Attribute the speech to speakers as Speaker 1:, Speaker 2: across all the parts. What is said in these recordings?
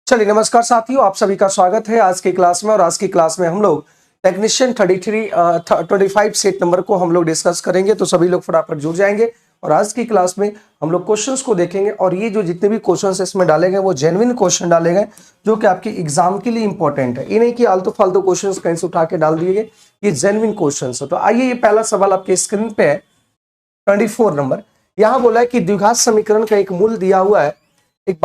Speaker 1: चलिए नमस्कार साथियों, आप सभी का स्वागत है आज की क्लास में। और आज की क्लास में हम लोग टेक्नीशियन 25 सेट नंबर को हम लोग डिस्कस करेंगे, तो सभी लोग फटाफट जुड़ जाएंगे। और आज की क्लास में हम लोग क्वेश्चंस को देखेंगे और ये जो जितने भी क्वेश्चंस इसमें डाले गए वो जेन्युइन क्वेश्चन डाले गए जो कि आपके एग्जाम के लिए इंपॉर्टेंट है। ये नहीं कि आलतू फालतू क्वेश्चन कहीं से उठा के डाल दिए गए, ये जेन्युइन क्वेश्चन है। तो आइए, ये पहला सवाल आपके स्क्रीन पे है 24 नंबर। यहाँ बोला है कि द्विघात समीकरण का एक मूल दिया हुआ है। एक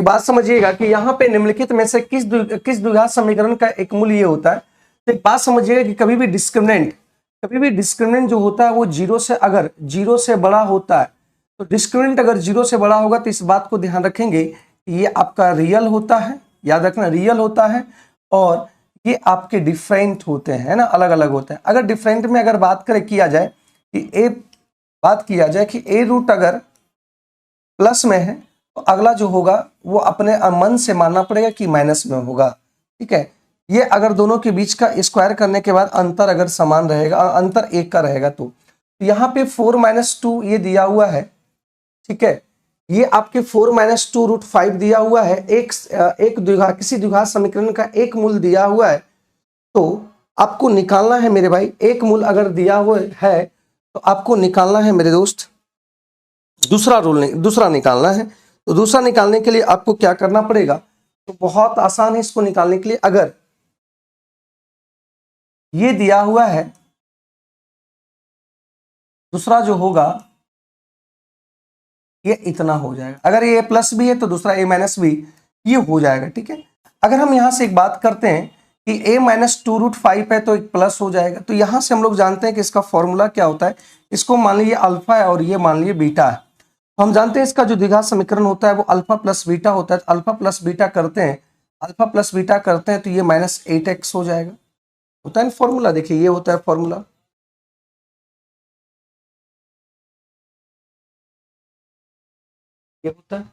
Speaker 1: बात समझिएगा कि यहाँ पे निम्नलिखित में से किस द्विघात समीकरण का एक मूल ये होता है। तो एक बात समझिएगा कि कभी भी डिस्क्रिमिनेंट जो होता है वो अगर जीरो से बड़ा होता है, तो डिस्क्रिमिनेंट अगर जीरो से बड़ा होगा तो इस बात को ध्यान रखेंगे कि ये आपका रियल होता है, याद रखना रियल होता है, और ये आपके डिफरेंट होते हैं ना, अलग अलग होते हैं। अगर डिफरेंट में अगर बात किया जाए कि ए रूट अगर प्लस में है तो अगला जो होगा वो अपने मन से मानना पड़ेगा कि माइनस में होगा। ठीक है, ये अगर दोनों के बीच का स्क्वायर करने के बाद अंतर अगर समान रहेगा, अंतर एक का रहेगा, तो यहाँ पे 4-2 ये दिया हुआ है। ठीक है, ये आपके 4-2√5 दिया हुआ है। किसी द्विघात समीकरण का एक मूल दिया हुआ है, तो आपको निकालना है मेरे भाई। एक मूल अगर दिया हुआ है तो आपको निकालना है मेरे दोस्त, दूसरा निकालना है। तो दूसरा निकालने के लिए आपको क्या करना पड़ेगा, तो बहुत आसान है इसको निकालने के लिए। अगर ये दिया हुआ है, दूसरा जो होगा ये इतना हो जाएगा। अगर ये प्लस भी है तो दूसरा ए माइनस भी ये हो जाएगा। ठीक है, अगर हम यहां से एक बात करते हैं कि a-2√5 है तो एक प्लस हो जाएगा। तो यहां से हम लोग जानते हैं कि इसका फॉर्मूला क्या होता है। इसको मान लीजिए अल्फा है और ये मान लीजिए बीटा है। हम जानते हैं इसका जो द्विघात समीकरण होता है वो अल्फा प्लस बीटा होता है। अल्फा प्लस बीटा करते हैं तो ये -8x हो जाएगा। होता है ना फॉर्मूला, देखिए ये होता है फॉर्मूला। ये होता है,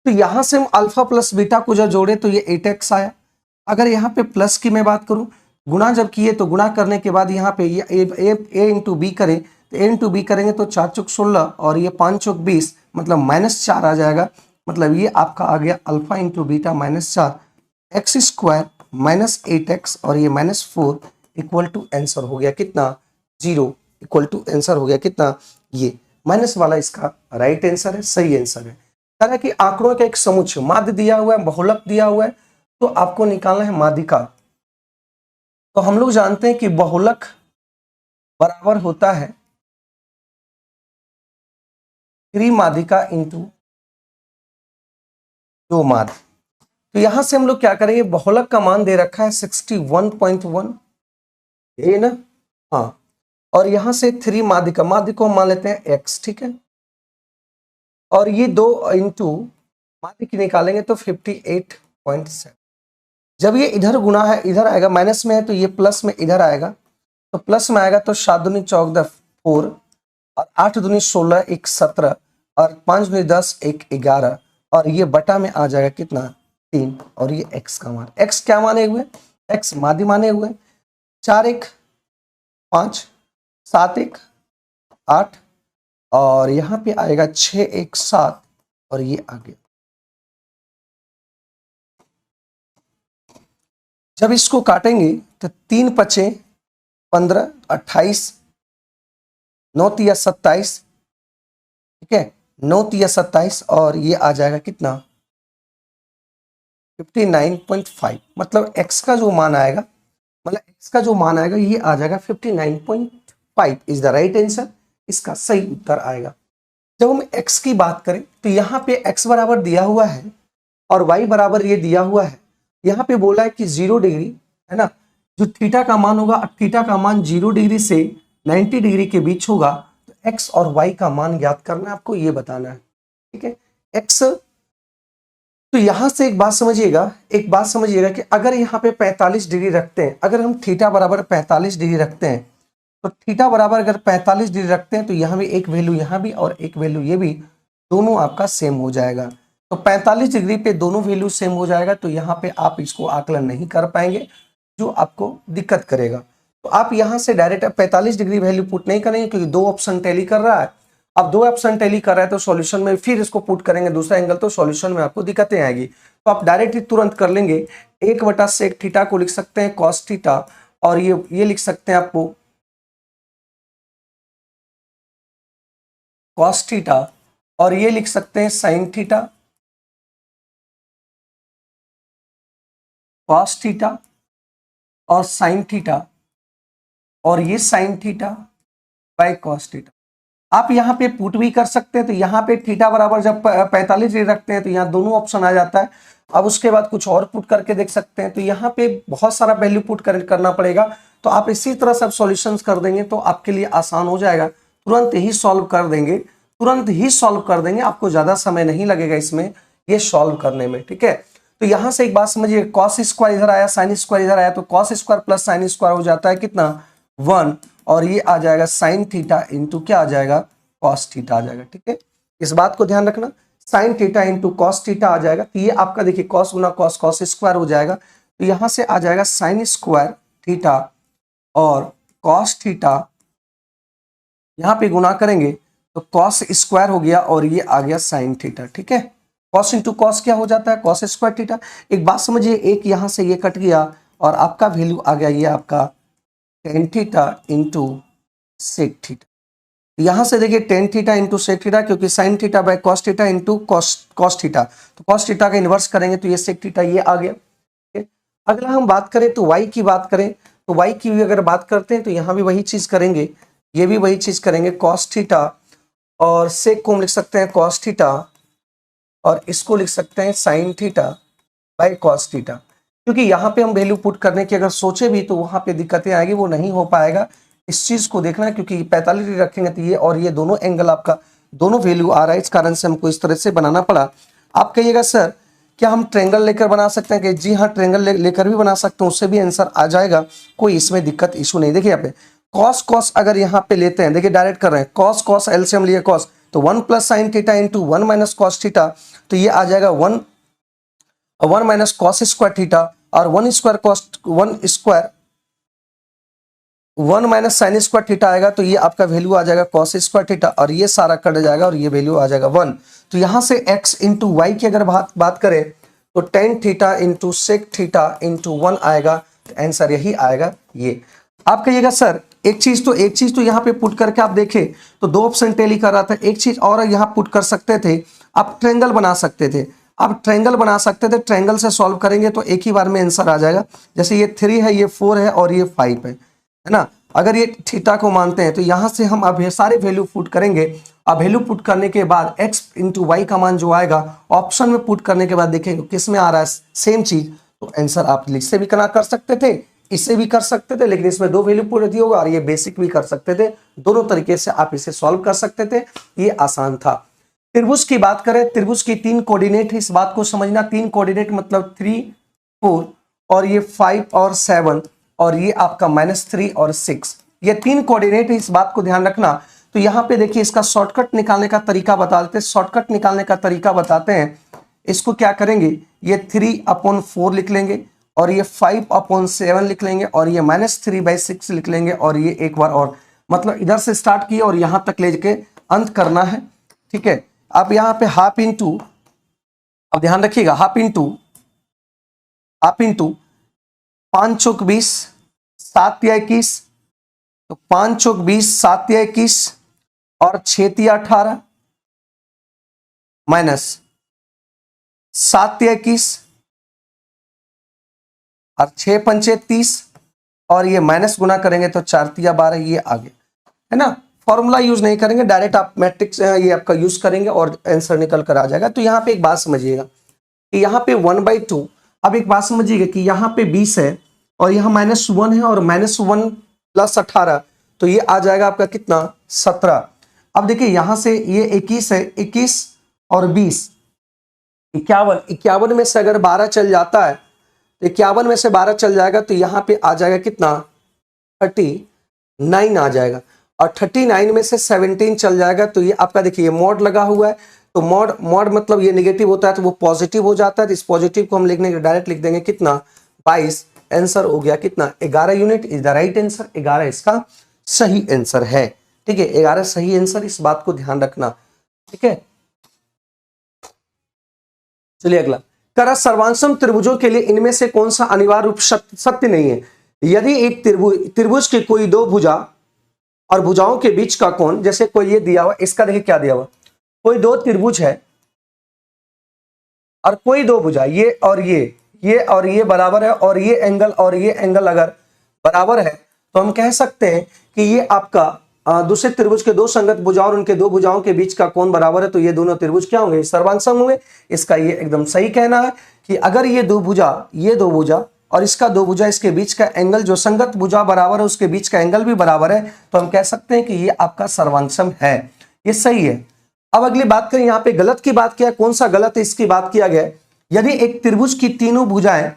Speaker 1: तो यहां से हम अल्फा प्लस बीटा को जब जोड़े तो ये 8x आया। अगर यहाँ पे प्लस की मैं बात करूं, गुणा जब किए तो गुणा करने के बाद यहाँ पे ए इंटू बी करें तो ए इंटू बी करेंगे तो 4 चौक 16 और ये 5 चौक 20, मतलब -4 आ जाएगा। मतलब ये आपका आ गया alpha into beta -4 x² -8x और ये -4 इक्वल टू आंसर हो गया कितना, 0 इक्वल टू आंसर हो गया कितना, ये माइनस वाला इसका राइट आंसर है, सही आंसर है। तरह की आंकड़ों का एक समुच्चय माध्य दिया हुआ है, बहुलक दिया हुआ है, तो आपको निकालना है माध्यिका। तो हम लोग जानते हैं कि बहुलक बराबर होता है त्रिमाध्यिका इंटू दो माध्य। तो यहां से हम लोग क्या करेंगे, बहुलक का मान दे रखा है 61.1, ये ना, हाँ, और यहां से माध्य को हम मान लेते हैं x। ठीक है, और ये 2 इंटू माध्य की निकालेंगे तो 58.7। जब ये इधर गुना है इधर आएगा, माइनस में है तो ये प्लस में इधर आएगा, तो प्लस में आएगा तो 7 दूनी 14 4 और 8 दूनी 16 1 17 और 5 दूनी 10 1 11 और ये बटा में आ जाएगा कितना 3 और ये x का मान। x क्या माने हुए, x माध्य माने हुए। 4 1 5 7 1 8 और यहाँ पे आएगा 6 1 7 और ये आ गया। जब इसको काटेंगे तो 3 5 15 28 9 3 27, ठीक है, 9 3 27 और ये आ जाएगा कितना 59.5। मतलब x का जो मान आएगा, ये आ जाएगा 59.5 इज द राइट आंसर। इसका सही उत्तर आएगा। जब हम x की बात करें तो यहाँ पे x बराबर दिया हुआ है और y बराबर ये दिया हुआ है। यहाँ पे बोला है कि 0 डिग्री है ना, जो थीटा का मान होगा, थीटा का मान 0 डिग्री से 90 डिग्री के बीच होगा, तो x और y का मान ज्ञात करना है, आपको ये बताना है। ठीक है, x, तो यहां से एक बात समझिएगा कि अगर यहाँ पे 45 डिग्री रखते हैं, अगर हम थीटा बराबर 45 डिग्री रखते हैं, तो थीटा बराबर अगर 45 डिग्री रखते हैं तो यहाँ भी एक वैल्यू यहाँ भी और एक वैल्यू ये भी, दोनों आपका सेम हो जाएगा। तो 45 डिग्री पे दोनों वैल्यू सेम हो जाएगा, तो यहाँ पे आप इसको आकलन नहीं कर पाएंगे, जो आपको दिक्कत करेगा। तो आप यहाँ से डायरेक्ट 45 डिग्री वैल्यू पुट नहीं करेंगे क्योंकि 2 ऑप्शन टैली कर रहा है अब दो ऑप्शन टैली कर रहे हैं तो सॉल्यूशन में फिर इसको पुट करेंगे दूसरा एंगल तो सॉल्यूशन में आपको दिक्कतें आएगी। तो आप डायरेक्ट ही तुरंत कर लेंगे, 1/sec थीटा को लिख सकते हैं cos थीटा, और ये लिख सकते हैं आपको cos थीटा, और ये लिख सकते हैं sin थीटा, cos थीटा और sin थीटा, और ये sin theta by cos theta. आप यहाँ पे पुट भी कर सकते हैं, तो यहाँ पे थीटा बराबर जब 45 रखते हैं तो यहाँ दोनों ऑप्शन आ जाता है। अब उसके बाद कुछ और पुट करके देख सकते हैं, तो यहाँ पे बहुत सारा वैल्यू पुट करना पड़ेगा। तो आप इसी तरह सब सॉल्यूशंस कर देंगे तो आपके लिए आसान हो जाएगा, तुरंत ही सॉल्व कर देंगे, तुरंत ही सॉल्व कर देंगे, आपको ज्यादा समय नहीं लगेगा इसमें ये सॉल्व करने में। ठीक है, तो यहां से एक बात समझिए, कॉस स्क्वायर इधर आया, साइन स्क्वायर इधर आया, तो cos square plus sine square हो जाता है कितना 1, और ये आ जाएगा साइन थीटा इंटू क्या आ जाएगा कॉस थीटा आ जाएगा। ठीक है, इस बात को ध्यान रखना, sine theta into cos theta आ जाएगा। तो ये आपका देखिए कॉस गुना कॉस, कॉस स्क्वायर हो जाएगा, तो यहां से आ जाएगा साइन स्क्वायर थीटा और कॉस थीटा, यहां पे गुना करेंगे तो कॉस स्क्वायर हो गया और ये आ गया साइन थीटा। ठीक है, कॉस इंटू कॉस क्या हो जाता है कॉस स्क्वायर थीटा। एक बात समझिए, एक यहां से ये कट गया और आपका वैल्यू आ गया ये आपका tan theta into sec theta. यहां से देखिए tan theta into sec theta, क्योंकि sine theta by cos theta into cos theta, तो कॉस थीटा का इनवर्स करेंगे तो ये सेक थीटा ये आ गया। अगला हम बात करें तो y की बात करें, तो y की भी अगर बात करते हैं तो यहाँ भी वही चीज करेंगे, ये भी वही चीज करेंगे, कॉस थीटा और सेक को हम लिख सकते हैं कॉस थीटा और इसको लिख सकते हैं sign theta by cos theta. क्योंकि यहाँ पे हम वैल्यू पुट करने की अगर सोचे भी तो वहां पे दिक्कतें आएगी, वो नहीं हो पाएगा। इस चीज को देखना है, क्योंकि 45 रखेंगे तो ये और ये दोनों एंगल आपका दोनों वैल्यू आ रहा है, इस कारण से हमको इस तरह से बनाना पड़ा। आप कहिएगा सर क्या हम ट्रायंगल लेकर बना सकते हैं, कि जी हाँ ट्रायंगल लेकर भी बना सकते हैं, उससे भी आंसर आ जाएगा, कोई इसमें दिक्कत इशू नहीं। देखिए यहाँ पे कॉस कॉस अगर यहाँ पे लेते हैं, देखिए डायरेक्ट कर रहे हैं, कॉस कॉस एलसीएम लिए कॉस, तो 1 plus sign theta into 1 minus cos theta, तो ये आ जाएगा 1 माइनस कॉस स्क्वायर थीटा, और 1 माइनस साइन स्क्वायर थीटा आएगा, तो ये आपका वैल्यू आ जाएगा कॉस स्क्वायर थीटा, और ये सारा कट जाएगा और ये वैल्यू आ जाएगा 1। तो यहां से x इंटू वाई की अगर बात करें तो tan theta into sec theta into 1 आएगा, तो आंसर यही आएगा ये। आप कहिएगा सर एक चीज तो यहाँ पे पुट करके आप देखें तो दो ऑप्शन टैली कर रहा था, एक चीज और यहाँ पुट कर सकते थे, आप ट्रायंगल बना सकते थे, आप ट्रायंगल बना सकते थे, ट्रायंगल से सॉल्व करेंगे तो एक ही बार में आंसर आ जाएगा। जैसे ये 3 है, ये 4 है और ये 5 है ना। अगर ये थीटा को मानते हैं तो यहां से हम अब ये सारे वैल्यू पुट करेंगे। अब वैल्यू पुट करने के बाद x इंटू वाई का मान जो आएगा ऑप्शन में पुट करने के बाद देखेंगे किस में आ रहा है सेम चीज, तो आंसर आप इससे भी कर सकते थे, इससे भी कर सकते थे, लेकिन इसमें दो वैल्यू पुट दिया होगा और ये बेसिक भी कर सकते थे। दोनों तरीके से आप इसे सॉल्व कर सकते थे, ये आसान था। त्रिभुज की बात करें, त्रिभुज की 3 कोऑर्डिनेट है, इस बात को समझना। 3 कोऑर्डिनेट मतलब 3 4 और ये 5 और 7 और ये आपका -3 और 6, ये 3 कोऑर्डिनेट है, इस बात को ध्यान रखना। तो यहाँ पे देखिए इसका शॉर्टकट निकालने का तरीका बता देते हैं, शॉर्टकट निकालने का तरीका बताते हैं। इसको क्या करेंगे, ये 3/4 लिख लेंगे और ये 5/7 लिख लेंगे और ये -3/6 लिख लेंगे और ये एक बार और, मतलब इधर से स्टार्ट किए और यहां तक लेके अंत करना है। ठीक है, अब यहाँ पे हाफ इंटू, अब ध्यान रखिएगा, हाफ इंटू 5 चौक 20 7 या 21, तो 5 चौक 20 7 या 21 और 6 या 18 माइनस 7 या 21 और 6 पंचे 30 और ये माइनस गुना करेंगे तो 4 या 12, ये आ गया है ना। फॉर्मूला यूज नहीं करेंगे, डायरेक्ट आप मैट्रिक्स ये आपका यूज करेंगे और आंसर निकल कर आ जाएगा। तो यहाँ पे एक बात समझिएगा कि यहाँ पे 1/2, अब एक बात समझिएगा कि यहाँ पे 20 है और यहाँ -1 है और -1 + 18, तो ये आ जाएगा आपका कितना 17। अब देखिए यहां से ये 21 है, 21 और 20 51 में से अगर 12 चल जाता है तो 51 में से 12 चल जाएगा तो यहाँ पे आ जाएगा कितना 39 आ जाएगा, और 39 में से 17 चल जाएगा तो ये आपका देखिए मॉड लगा हुआ है, तो मॉड मतलब ये नेगेटिव होता है तो वो पॉजिटिव हो जाता है, तो इस पॉजिटिव को हम लिखने के डायरेक्ट लिख देंगे कितना 22। आंसर हो गया कितना 11 unit is the right answer, 11 इसका सही आंसर है। ठीक है, 11 सही आंसर, इस बात को ध्यान रखना। ठीक है, चलिए अगला, करा सर्वांशम त्रिभुजों के लिए इनमें से कौन सा अनिवार्य रूप सत्य नहीं है? यदि एक त्रिभुज के कोई दो भुजा और भुजाओं के बीच का कोण, जैसे कोई ये दिया हुआ, इसका देखिए क्या दिया हुआ, कोई दो त्रिभुज है और कोई दो भुजा, ये और ये बराबर है, और ये एंगल अगर बराबर है तो हम कह सकते हैं कि ये आपका दूसरे त्रिभुज के दो संगत भुजाओं और उनके दो भुजाओं के बीच का कोण बराबर है, तो ये दोनों त्रिभुज क्या होंगे? सर्वांशम होंगे। इसका ये एकदम सही कहना है कि अगर ये दो भुजा और इसका दो भुजा, इसके बीच का एंगल जो संगत भुजा बराबर है उसके बीच का एंगल भी बराबर है, तो हम कह सकते हैं कि ये आपका सर्वांशम है, ये सही है। अब अगली बात करें, यहां पे गलत की बात किया, कौन सा गलत है इसकी बात किया गया। यदि एक त्रिभुज की तीनों भुजाएं,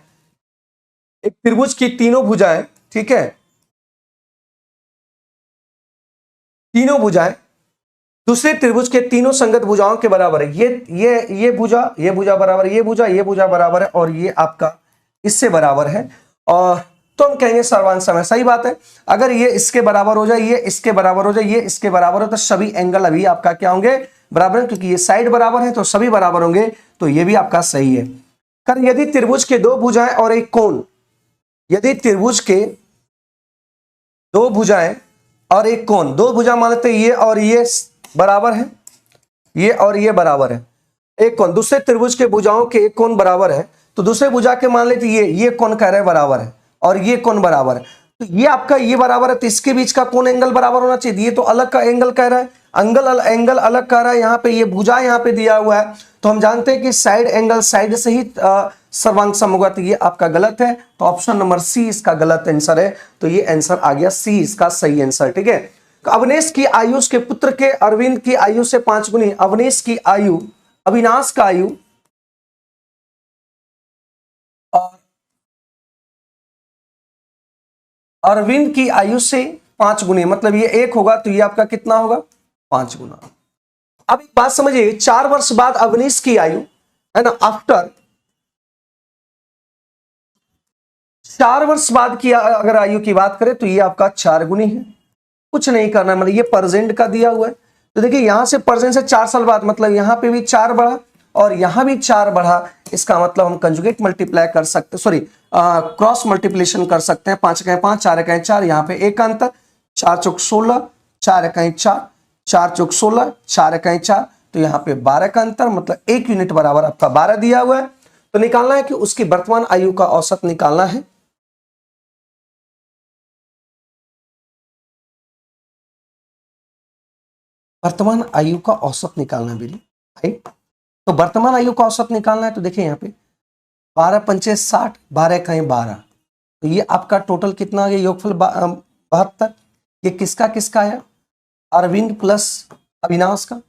Speaker 1: ठीक है, तीनों भुजाएं दूसरे त्रिभुज के तीनों संगत भुजाओं के बराबर है, ये भुजा बराबर, ये भुजा बराबर है, और ये आपका इससे बराबर है, और तो हम कहेंगे सर्वांशम है। सही बात है। अगर ये इसके बराबर हो जाए, ये इसके बराबर हो जाए, ये इसके बराबर हो, तो सभी एंगल अभी आपका क्या होंगे? बराबर है, क्योंकि ये साइड बराबर है तो सभी बराबर होंगे, तो ये भी आपका सही है। कर यदि त्रिभुज के दो भुजाएं और एक कोण, यदि त्रिभुज के दो भुजाएं और एक कोण, दो भुजा मान लेते ये और ये बराबर है, ये और ये बराबर है, एक कोण, दूसरे त्रिभुज के भुजाओं के एक कोण बराबर है, तो दूसरे भुजा के मान लेते ये कोण कह रहे हैं बराबर है और ये कोण बराबर है, तो ये आपका ये बराबर है, तो इसके बीच का कोण एंगल बराबर होना चाहिए। ये तो अलग का एंगल कह रहा है, एंगल अलग कह रहा है, यहाँ पे ये भुजा यहाँ पे दिया हुआ है, तो हम जानते हैं कि साइड एंगल साइड से ही सर्वांशम होगा, तो ये आपका गलत है, तो ऑप्शन नंबर सी इसका गलत आंसर है, तो ये आंसर आ गया सी इसका सही आंसर। ठीक है, अवनेश की आयु उसके पुत्र के अरविंद की आयु से 5 गुनी, अवनेश की आयु, अविनाश का आयु और अरविंद की आयु से 5 गुनी, मतलब ये 1 होगा तो ये आपका कितना होगा? 5 गुना। अब एक बात समझिए, 4 वर्ष बाद अवनीश की आयु है ना, आफ्टर 4 वर्ष बाद की अगर आयु की बात करें तो ये आपका 4 गुनी है। कुछ नहीं करना है, मतलब ये प्रेजेंट का दिया हुआ है, तो देखिए यहां से प्रेजेंट से 4 साल बाद, मतलब यहां पे भी 4 बढ़ा और यहां भी 4 बढ़ा, इसका मतलब हम कंजुगेट मल्टीप्लाई कर सकते, सॉरी क्रॉस मल्टीप्लिकेशन कर सकते हैं। 5 का 5, 4 का 4, यहाँ पे 1 का अंतर, 4 चौक 16, 4 का 4, 4 चौक 16, 4 का 4, तो यहाँ पे 12 का अंतर, मतलब 1 यूनिट बराबर आपका 12 दिया हुआ है। तो निकालना है कि उसकी वर्तमान आयु का औसत निकालना है। वर्तमान आयु का औसत निकालना है बेली, राइट। तो वर्तमान आयु का औसत निकालना है, तो देखिए यहाँ पे 12 पंचे 60, 12 का 12, तो ये आपका टोटल कितना आ गया? योगफल 72। ये किसका किसका आया? अरविंद प्लस अविनाश का,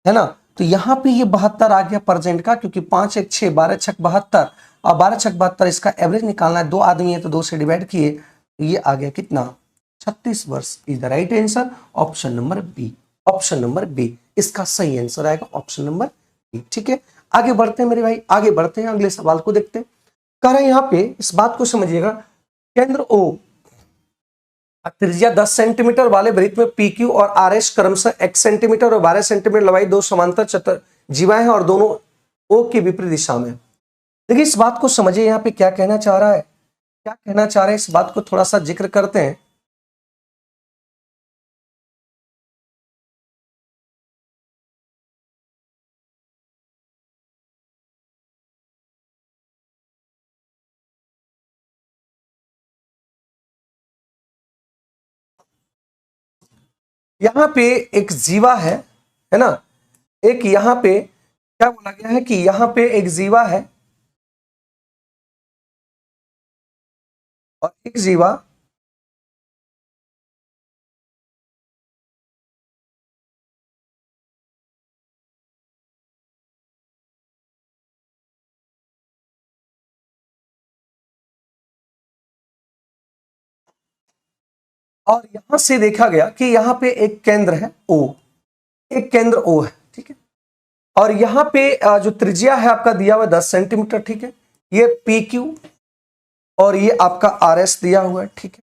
Speaker 1: है ना। तो यहाँ पे ये 72 आ गया प्रेजेंट का, क्योंकि 5 1 6, 12 6 72 और 12 6 72, इसका एवरेज निकालना है। 2 आदमी है तो 2 से डिवाइड किए, तो ये आ गया कितना? 36 वर्ष is the right answer, option number B. Option number B इसका सही आंसर आएगा, ऑप्शन नंबर बी। ठीक है, आगे बढ़ते हैं मेरे भाई, आगे बढ़ते हैं, अगले सवाल को देखते हैं। कह रहे हैं यहाँ पे, इस बात को समझिएगा, केंद्र ओ त्रिज्या 10 सेंटीमीटर वाले वृत्त में पी क्यू और आर एस क्रमशः 1 सेंटीमीटर और 12 सेंटीमीटर लंबाई दो समांतर चतुर्भुजाएं हैं और दोनों ओ की विपरीत दिशा में। देखिए इस बात को समझिए, यहाँ पे क्या कहना चाह रहा है, क्या कहना चाह रहे हैं, इस बात को थोड़ा सा जिक्र करते हैं। यहाँ पे एक जीवा है ना, एक यहाँ पे क्या बोला गया है कि यहाँ पे एक जीवा है और एक जीवा और यहां से देखा गया कि यहाँ पे एक केंद्र है ओ, एक केंद्र ओ है, ठीक है। और यहाँ पे जो त्रिज्या है आपका दिया हुआ 10 सेंटीमीटर, ठीक है। ये पी क्यू और ये आपका आर एस दिया हुआ है, ठीक है।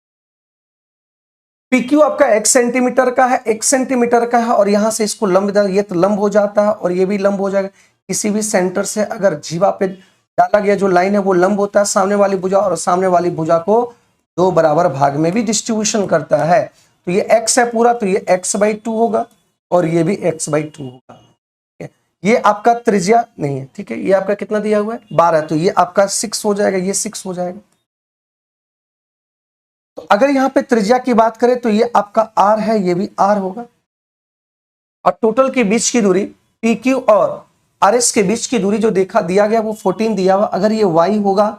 Speaker 1: PQ आपका x सेंटीमीटर का है, x सेंटीमीटर का है, और यहां से इसको लंब, ये तो लंब हो जाता है और ये भी लंब हो जाएगा। किसी भी सेंटर से अगर जीवा पे डाला गया जो लाइन है वो लंब होता है सामने वाली भुजा, और सामने वाली भुजा को दो बराबर भाग में भी डिस्ट्रीब्यूशन करता है। तो ये x है पूरा, तो ये x/2 होगा और ये भी x/2 होगा। ये आपका त्रिज्या नहीं है, ठीक है, ये आपका कितना दिया हुआ है 12, तो ये आपका 6 हो जाएगा, ये 6 हो जाएगा। तो अगर यहां पे त्रिज्या की बात करें तो ये आपका r है, ये भी r होगा, और टोटल के बीच की दूरी PQ और RS के बीच की दूरी जो देखा दिया गया वो 14 दिया हुआ। अगर ये y होगा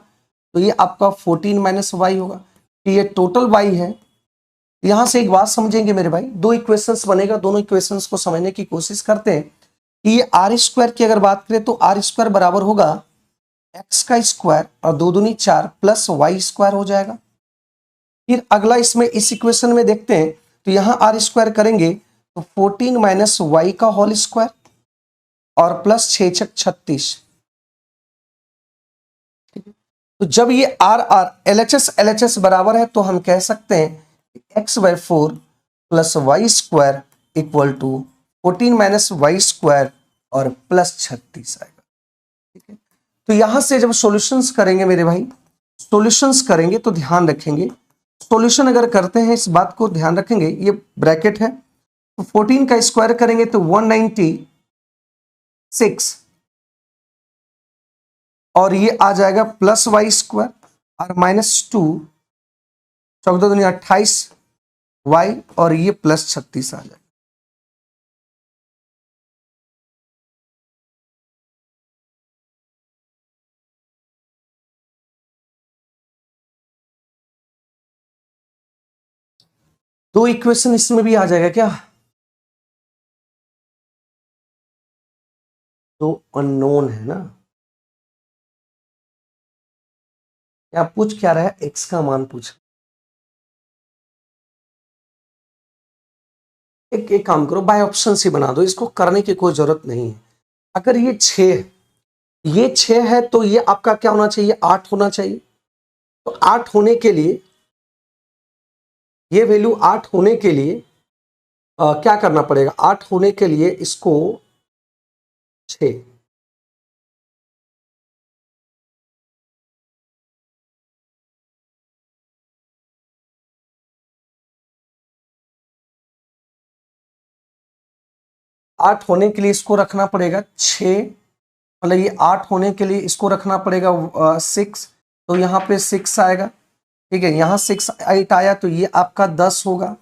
Speaker 1: तो ये आपका 14 माइनस वाई होगा, कि ये टोटल y है। यहां से एक बात समझेंगे मेरे भाई, दो इक्वेशंस बनेगा, दोनों इक्वेशंस को समझने की कोशिश करते हैं कि ये आर स्क्वायर की अगर बात करें तो आर स्क्वायर बराबर होगा एक्स का स्क्वायर और 2 दूनी 4 प्लस वाई स्क्वायर हो जाएगा। फिर अगला इसमें इस इक्वेशन में देखते हैं, तो यहां आर स्क्वायर करेंगे तो 14 माइनस वाई का होल स्क्वायर और प्लस 6 36। तो जब ये R R L H S बराबर है तो हम कह सकते हैं x/4 plus y square equal to 14 minus y square और प्लस 36 आएगा। ठीक है, तो यहां से जब सॉल्यूशंस करेंगे मेरे भाई, सॉल्यूशंस करेंगे तो ध्यान रखेंगे, सॉल्यूशन अगर करते हैं इस बात को ध्यान रखेंगे, ये ब्रैकेट है तो 14 का स्क्वायर करेंगे तो 196 और ये आ जाएगा प्लस वाई स्क्वायर और -2 14 दूनी 28 वाई और ये प्लस 36 आ जाएगा। दो इक्वेशन इसमें भी आ जाएगा क्या? तो अननोन है ना, या पूछ क्या रहा है, एक्स का मान पूछ। एक काम करो, बाय ऑप्शन से बना दो, इसको करने की कोई जरूरत नहीं है। अगर ये 6, ये 6 है तो ये आपका क्या होना चाहिए, 8 होना चाहिए। तो 8 होने के लिए, ये वैल्यू 8 होने के लिए क्या करना पड़ेगा, 8 होने के लिए इसको 6, 8 होने के लिए इसको रखना पड़ेगा 6, मतलब ये 8 होने के लिए इसको रखना पड़ेगा 6, तो यहाँ पे 6 आएगा। ठीक है, यहाँ 6 8 आया तो ये आपका 10 होगा,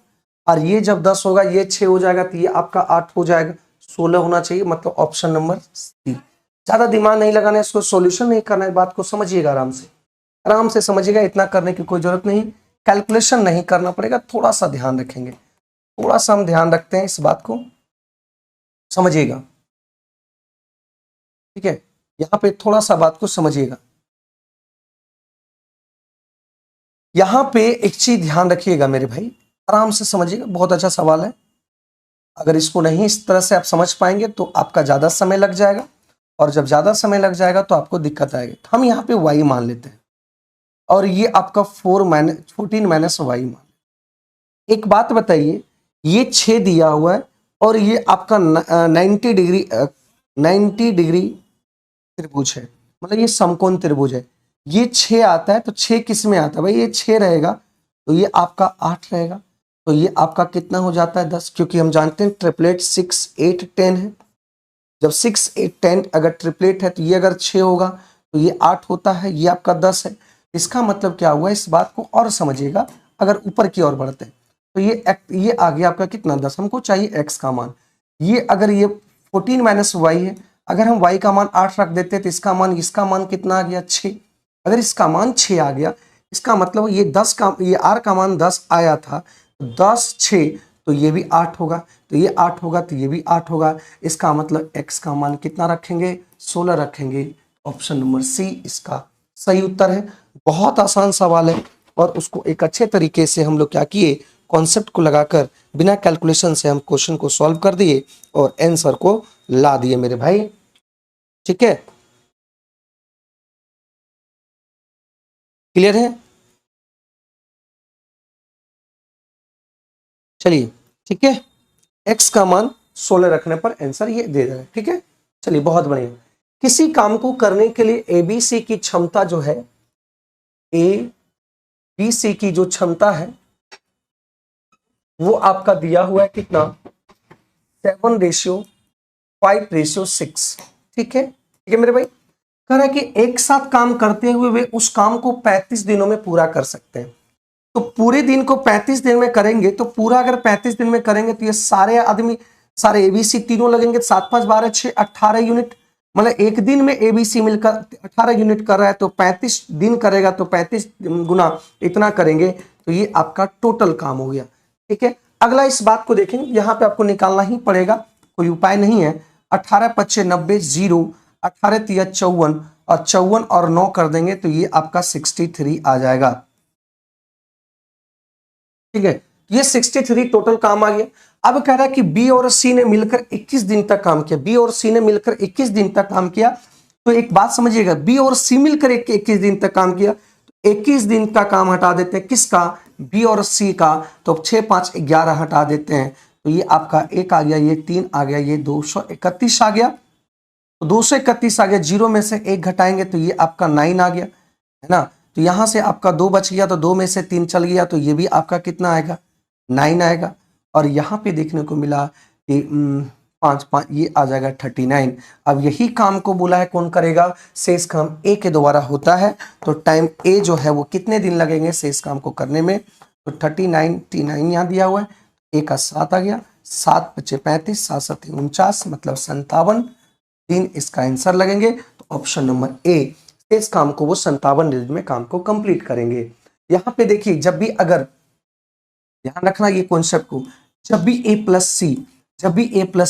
Speaker 1: और ये जब 10 होगा ये 6 हो जाएगा तो ये आपका 8 हो जाएगा, 16 होना चाहिए, मतलब ऑप्शन नंबर सी। ज्यादा दिमाग नहीं लगाना है, इसको सॉल्यूशन नहीं करना है, बात को समझिएगा, आराम से समझिएगा, इतना करने की कोई जरूरत नहीं, कैलकुलेशन नहीं करना पड़ेगा, थोड़ा सा ध्यान रखेंगे, थोड़ा सा हम ध्यान रखते हैं, इस बात को समझिएगा। ठीक है, यहाँ पे थोड़ा सा बात को समझिएगा। यहाँ पे एक चीज ध्यान रखिएगा मेरे भाई, आराम से समझिएगा, बहुत अच्छा सवाल है। अगर इसको नहीं इस तरह से आप समझ पाएंगे तो आपका ज्यादा समय लग जाएगा, और जब ज्यादा समय लग जाएगा तो आपको दिक्कत आएगी। तो हम यहाँ पे y मान लेते हैं, और ये आपका 14 माइनस वाई मान। एक बात बताइए, ये 6 दिया हुआ है और ये आपका 90 डिग्री त्रिभुज है, मतलब ये समकोण त्रिभुज है। ये 6 आता है तो 6 किस में आता है भाई, ये 6 रहेगा तो ये आपका 8 रहेगा, तो ये आपका कितना हो जाता है 10, क्योंकि हम जानते हैं ट्रिपलेट 6 8 10 है। जब 6 8 10 अगर ट्रिपलेट है तो ये अगर 6 होगा तो ये 8 होता है, ये आपका 10 है। इसका मतलब क्या हुआ, इस बात को और समझिएगा, अगर ऊपर की ओर बढ़ते हैं तो ये आ गया आपका कितना 10, हमको चाहिए x का मान। ये अगर ये 14 माइनस वाई है, अगर हम y का मान 8 रख देते तो इसका मान कितना आ गया 6। अगर इसका मान 6 आ गया, इसका मतलब ये 10 का, ये r का मान 10 आया था, 10 6 तो ये भी 8 होगा, तो ये 8 होगा तो ये भी 8 होगा। इसका मतलब x का मान कितना रखेंगे, 16 रखेंगे। ऑप्शन नंबर सी इसका सही उत्तर है। बहुत आसान सवाल है, और उसको एक अच्छे तरीके से हम लोग क्या किए, कॉन्सेप्ट को लगाकर बिना कैलकुलेशन से हम क्वेश्चन को सॉल्व कर दिए और आंसर को ला दिए मेरे भाई। ठीक है, क्लियर है। चलिए ठीक है, x का मान 16 रखने पर आंसर ये दे रहा है। ठीक है, चलिए बहुत बढ़िया। किसी काम को करने के लिए एबीसी की क्षमता जो है, एबीसी की जो क्षमता है वो आपका दिया हुआ है कितना, 7:5:6। ठीक है मेरे भाई। कह रहा है कि एक साथ काम करते हुए वे उस काम को 35 दिनों में पूरा कर सकते हैं। तो पूरे दिन को 35 दिन में करेंगे, तो पूरा अगर 35 दिन में करेंगे तो ये सारे आदमी, सारे एबीसी तीनों लगेंगे, 7 5 12 6 18 यूनिट, मतलब एक दिन में एबीसी मिलकर 18 यूनिट कर रहा है, तो 35 दिन करेगा तो 35 गुना इतना करेंगे, तो ये आपका टोटल काम हो गया। ठीक है, अगला इस बात को देखेंगे, यहाँ पे आपको निकालना ही पड़ेगा, कोई उपाय नहीं है। 18 5 90 0, 18 3 54 और 54 और 9 कर देंगे तो ये आपका 63 आ जाएगा। ठीक है, ये 63 टोटल काम आ गया। अब कह रहा है कि बी और सी ने मिलकर 21 दिन तक काम किया, बी और सी ने मिलकर 21 दिन तक काम किया। तो एक बात समझिएगा, बी और सी मिलकर 21 दिन तक काम किया, तो 21 दिन का काम हटा देते हैं, किसका, बी और सी का, तो 6 5 11 हटा देते हैं, तो ये आपका 1 आ गया, ये 3 आ गया, ये 231 आ गया, तो 231 आ गया, जीरो में से 1 घटाएंगे तो ये आपका 9 आ गया, है ना। तो यहां से आपका 2 बच गया, तो 2 में से 3 चल गया, तो ये भी आपका कितना आएगा, 9 आएगा। और यहाँ पे देखने को मिला कि 5 5 ये आ जाएगा 39। अब यही काम को बोला है कौन करेगा, शेष काम ए के द्वारा होता है, तो टाइम ए जो है वो कितने दिन लगेंगे शेष काम को करने में, तो 39 यहाँ दिया हुआ है, ए का 7 आ गया, 7 5 35, 7 7 49, मतलब 57 दिन इसका आंसर लगेंगे। तो ऑप्शन नंबर ए, इस काम को वो 57 दिन में काम को कंप्लीट करेंगे। यहाँ पे देखिए, जब भी, अगर ध्यान रखना ये कॉन्सेप्ट को, जब भी a प्लस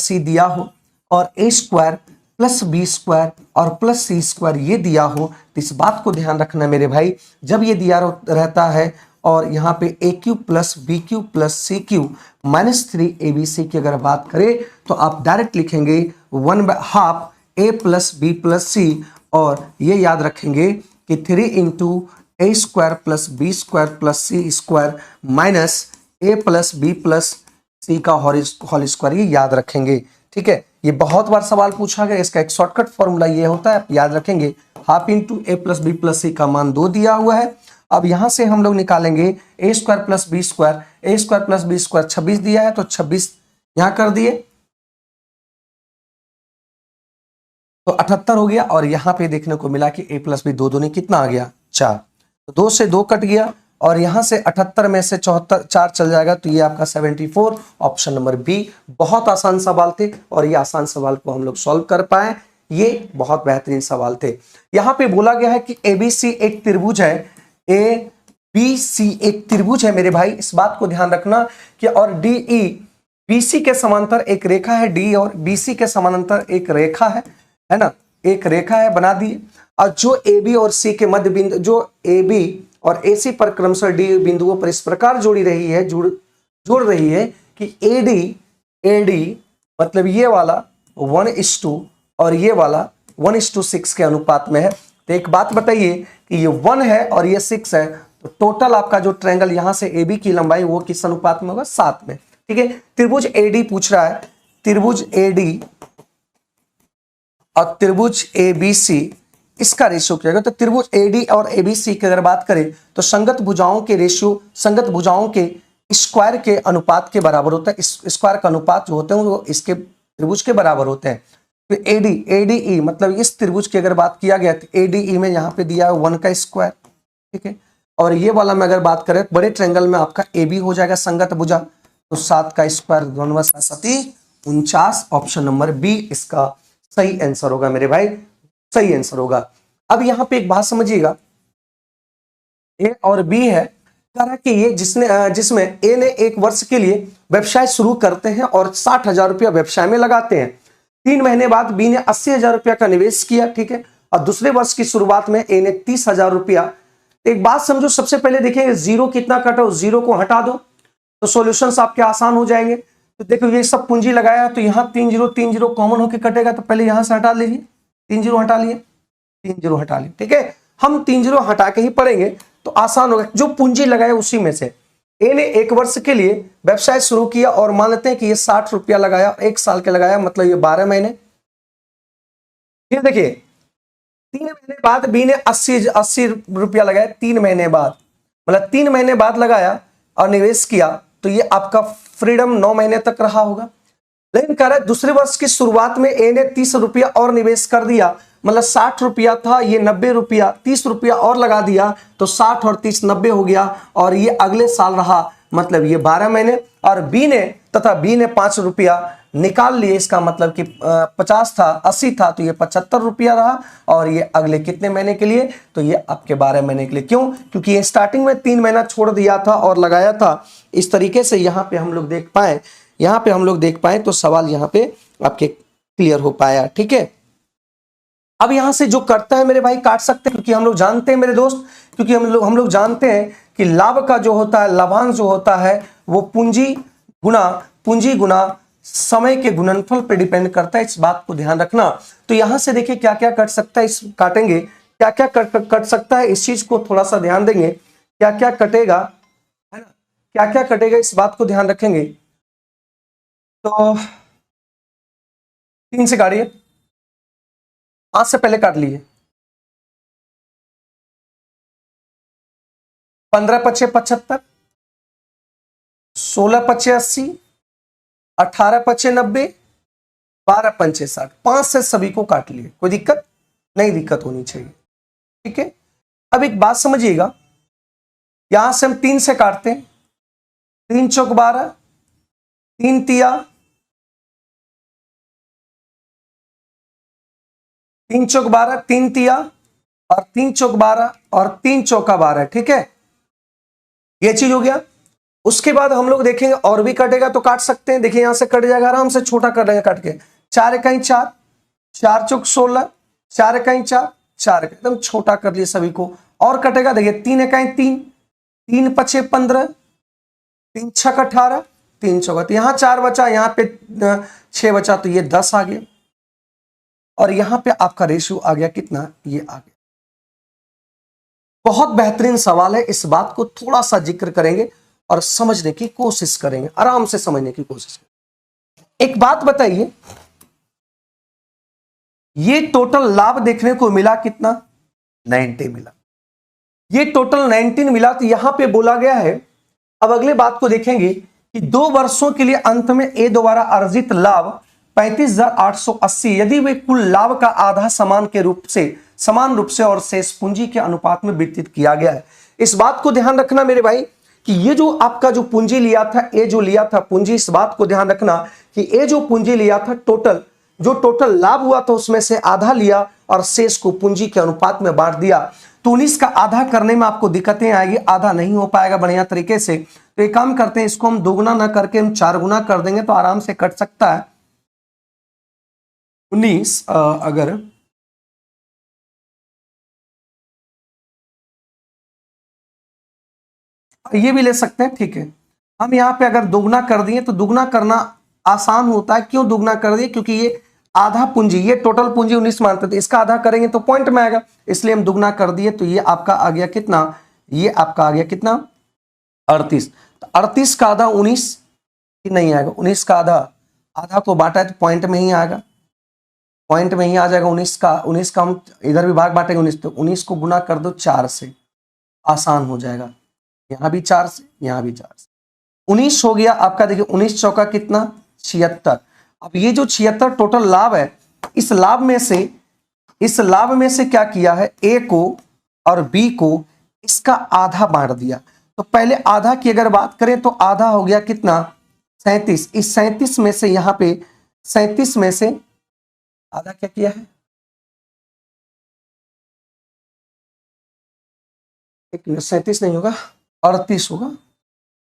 Speaker 1: सी दिया हो और a square plus B square और प्लस सी स्क्वायर ये दिया हो, तो इस बात को ध्यान रखना मेरे भाई, जब ये दिया रहता है और यहाँ पे A cube plus B cube plus C cube -3 ABC की अगर बात करें, तो आप डायरेक्ट लिखेंगे 1/2 a plus B plus C, और ये याद रखेंगे कि 3 into A square plus B square plus C square minus A plus B plus C का होल स्क्वायर, ये याद रखेंगे। ठीक है, ये बहुत बार सवाल पूछा गया, इसका एक शॉर्टकट फॉर्मूला ये होता है, याद रखेंगे, हाफ इंटू ए प्लस बी प्लस सी का मान 2 दिया हुआ है। अब यहां से हम लोग निकालेंगे ए स्क्वायर प्लस बी स्क्वायर, ए स्क्वायर प्लस बी स्क्वायर 26 दिया है, तो 26 यहां कर दिए तो 78 हो गया, और यहां पे देखने को मिला कि a प्लस बी 2 दूनी कितना आ गया, 4, तो 2 से 2 कट गया, और यहां से 78 में से 74 4 चल जाएगा, तो ये आपका 74, ऑप्शन नंबर बी। बहुत आसान सवाल थे, और ये आसान सवाल को हम लोग सॉल्व कर पाए, ये बहुत बेहतरीन सवाल थे। यहाँ पे बोला गया है कि एबीसी एक त्रिभुज है, एबीसी एक त्रिभुज है मेरे भाई, इस बात को ध्यान रखना कि, और डीई बीसी के समांतर एक रेखा है, डी और बीसी के समांतर एक रेखा है ना, एक रेखा है, बना दी, और जो ए बी और सी के मध्य बिंदु, जो ए बी और ए सी पर क्रमशः डी बिंदुओं पर इस प्रकार जोड़ रही है कि एडी मतलब ये वाला 1:2 और ये वाला 1:6 के अनुपात में है। तो एक बात बताइए कि ये 1 है और ये 6 है, तो टोटल आपका जो ट्रायंगल यहां से ए बी की लंबाई वो किस अनुपात में होगा, 7 में। ठीक है, त्रिभुज एडी पूछ रहा है, त्रिभुज एडी और त्रिभुज एबीसी, इसका रेशियो क्या होगा, तो त्रिभुज एडी और एबीसी की अगर बात करें तो संगत भुजाओं के रेशियो, संगत भुजाओं के स्क्वायर के अनुपात के बराबर होता है। स्क्वायर का अनुपात जो होते हैं वो इसके त्रिभुज के बराबर होते हैं। तो एडीई मतलब इस त्रिभुज की अगर बात किया गया तो एडीई में यहाँ पे दिया है 1 का स्क्वायर। ठीक है, और ये वाला में अगर बात करें बड़े ट्रायंगल में आपका ए बी हो जाएगा संगत भुजा, तो 7 का स्क्वायर 49, ऑप्शन नंबर बी इसका सही आंसर होगा मेरे भाई, सही आंसर होगा। अब यहां पे एक बात समझिएगा, ए और बी है, कह रहा है कि ये जिसमें ए ने 1 वर्ष के लिए व्यवसाय शुरू करते हैं और 60,000 रुपया व्यवसाय में लगाते हैं। 3 महीने बाद बी ने 80,000 रुपया का निवेश किया। ठीक है, और दूसरे वर्ष की शुरुआत में ए ने 30,000 रुपया। एक बात समझो, सबसे पहले देखिए जीरो कितना कटा, जीरो को हटा दो तो सॉल्यूशंस आपके आसान हो जाएंगे। तो देखो ये सब पूंजी लगाया, तो यहाँ 3 0 कॉमन होकर कटेगा, तो पहले यहां से हटा लीजिए, 3 0 हटा लिए, 3 0 हटा लिए। ठीक है, हम 3 0 हटा के ही पढ़ेंगे तो आसान होगा, जो पूंजी लगाए उसी में से ए ने 1 वर्ष के लिए व्यवसाय शुरू किया और मान लेते हैं कि ये 60 रुपया लगाया, 1 साल के लगाया, मतलब ये 12 महीने। फिर देखिए 3 महीने बाद बी ने 80 रुपया लगाया 3 महीने बाद, मतलब 3 महीने बाद लगाया और निवेश किया, तो ये आपका फ्रीडम 9 महीने तक रहा होगा। लेकिन कह रहा है दूसरे वर्ष की शुरुआत में ए ने 30 रुपया और निवेश कर दिया, मतलब 60 रुपया था, ये 90 रुपया, 30 रुपया और लगा दिया, तो 60 और 30 90 हो गया, और ये अगले साल रहा, मतलब ये 12 महीने। और बी ने 5 रुपया निकाल लिए, इसका मतलब कि 50 था, 80 था, तो ये 75 रुपया रहा, और ये अगले कितने महीने के लिए, तो ये आपके 12 महीने के लिए। क्यों? क्योंकि ये स्टार्टिंग में 3 महीना छोड़ दिया था और लगाया था। इस तरीके से यहाँ पे हम लोग देख पाए, तो सवाल यहाँ पे आपके क्लियर हो पाया। ठीक है, अब यहां से जो करता है मेरे भाई काट सकते हैं, क्योंकि हम लोग जानते हैं मेरे दोस्त, क्योंकि हम लोग जानते हैं कि लाभ का जो होता है, लाभांश जो होता है, वो पूंजी गुना समय के गुणनफल पे डिपेंड करता है। इस बात को ध्यान रखना। तो यहां से देखिए क्या क्या कट सकता है, इस काटेंगे क्या क्या कट सकता है, इस चीज को थोड़ा सा ध्यान देंगे, क्या क्या कटेगा, है ना, क्या क्या कटेगा, इस बात को ध्यान रखेंगे। तो 3 से काटिए, 5 से पहले काट लिए। 15 पचे 75, 16 पचे 80, 18 पचे 90, 12 पंचे 60, 5 से सभी को काट लिए, कोई दिक्कत नहीं, दिक्कत होनी चाहिए। ठीक है, अब एक बात समझिएगा, यहां से हम 3 से काटते हैं, 3 चौक 12, 3 तिया 3 चौक 12, 3 तिया और 3 चौक 12 और 3 चौका 12। ठीक है, ये चीज हो गया। उसके बाद हम लोग देखेंगे और भी कटेगा तो काट सकते हैं। देखिए यहां से कट जाएगा, आराम से छोटा कर लेंगे काट के। 4 इकाई 4, 4 चौक 16, 4 इकाई 4, 4 एकदम छोटा कर लिए सभी को। और कटेगा, देखिए 3 इकाई 3, 3 पचे 15, 3 छक 18, 3 चौका, तो यहां 4 बचा, यहां पे 6 बचा, तो ये 10 आ गया। और यहां पे आपका रेशियो आ गया कितना, ये आ गया। बहुत बेहतरीन सवाल है, इस बात को थोड़ा सा जिक्र करेंगे और समझने की कोशिश करेंगे, आराम से समझने की कोशिश करेंगे। एक बात बताइए, ये टोटल लाभ देखने को मिला कितना, 90 मिला, ये टोटल 19 मिला। तो यहां पे बोला गया है, अब अगले बात को देखेंगे कि 2 वर्षों के लिए अंत में ए द्वारा अर्जित लाभ 35,880, यदि वे कुल लाभ का आधा समान रूप से और शेष पूंजी के अनुपात में वितरित किया गया है। इस बात को ध्यान रखना मेरे भाई कि ये जो आपका जो पूंजी लिया था, ए जो लिया था पूंजी, इस बात को ध्यान रखना कि ए जो पूंजी लिया था, टोटल लाभ हुआ था उसमें से आधा लिया और शेष को पूंजी के अनुपात में बांट दिया। तो 19 का आधा करने में आपको दिक्कतें आएगी, आधा नहीं हो पाएगा बढ़िया तरीके से। तो एक काम करते हैं, इसको हम 2 गुना ना करके हम 4 गुना कर देंगे, तो आराम से कट सकता है। 19 अगर ये भी ले सकते हैं, ठीक है। हम यहाँ पे अगर दुगना कर दिए तो दुगना करना आसान होता है। क्यों दुगना कर दिए? क्योंकि ये आधा पूंजी, ये टोटल पूंजी 19 मानते थे, इसका आधा करेंगे तो पॉइंट में आएगा, इसलिए हम दुगना कर दिए। तो ये आपका आ गया कितना, ये आपका आ गया कितना, 38। तो 38 का आधा 19 नहीं आएगा, 19 का आधा को बांटा है तो पॉइंट में ही आएगा, पॉइंट में ही आ जाएगा। 19 का हम इधर भी भाग बांटेंगे 19, तो 19 को गुना कर दो 4 से, आसान हो जाएगा। यहां भी 4 से, यहां भी 4 से, 19 हो गया आपका। देखिए 19 चौका कितना, 76। अब ये जो 76 टोटल लाभ है, इस लाभ में से क्या किया है, ए को और बी को इसका आधा बांट दिया। तो पहले आधा की अगर बात करें तो आधा हो गया कितना, 37। इस 37 में से यहां पे 37 में से आधा क्या किया है, 37 नहीं होगा, 38 होगा।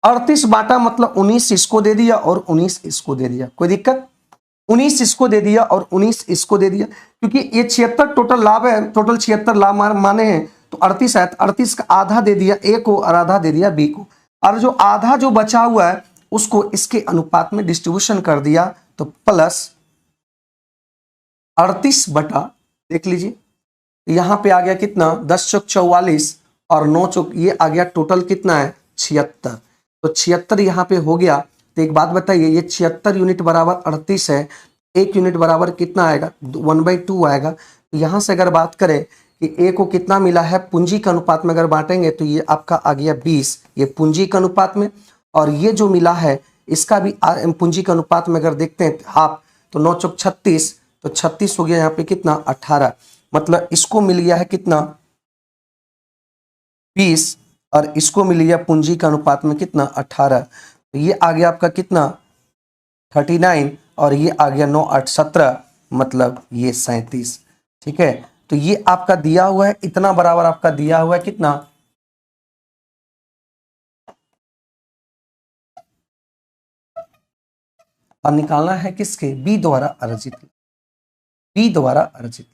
Speaker 1: 38 बांटा मतलब 19 इसको दे दिया और 19 इसको दे दिया, कोई दिक्कत, 19 इसको दे दिया और 19 इसको दे दिया। क्योंकि ये 76 टोटल लाभ है, टोटल 76 लाभ माने हैं, तो 38 है, 38 का आधा दे दिया ए को और आधा दे दिया बी को, और जो आधा जो बचा हुआ है उसको इसके अनुपात में डिस्ट्रीब्यूशन कर दिया। तो प्लस 38 बटा, देख लीजिए यहां पे आ गया कितना, 10 चौक 44 और 9 चौक, ये आ गया टोटल कितना है, 76। तो 76 यहाँ पे हो गया। तो एक बात बताइए, ये 76 यूनिट बराबर 38 है, 1 यूनिट बराबर कितना आएगा? 1/2 आएगा। तो यहाँ से अगर बात करें कि ए को कितना मिला है पूंजी के अनुपात में अगर बांटेंगे तो ये आपका आ गया 20, ये पूंजी के अनुपात में। और ये जो मिला है इसका भी पूंजी के अनुपात में अगर देखते हैं हाफ, तो 9 चौक 36, तो 36 हो गया यहाँ पे कितना 18, मतलब इसको मिल गया है कितना 20 और इसको मिल गया पूंजी के अनुपात में कितना 18। तो ये आ गया आपका कितना 39 और ये आ गया 9 8 17, मतलब ये 37। ठीक है, तो ये आपका दिया हुआ है, इतना बराबर आपका दिया हुआ है कितना, और निकालना है किसके, बी द्वारा अर्जित, बी द्वारा अर्जित।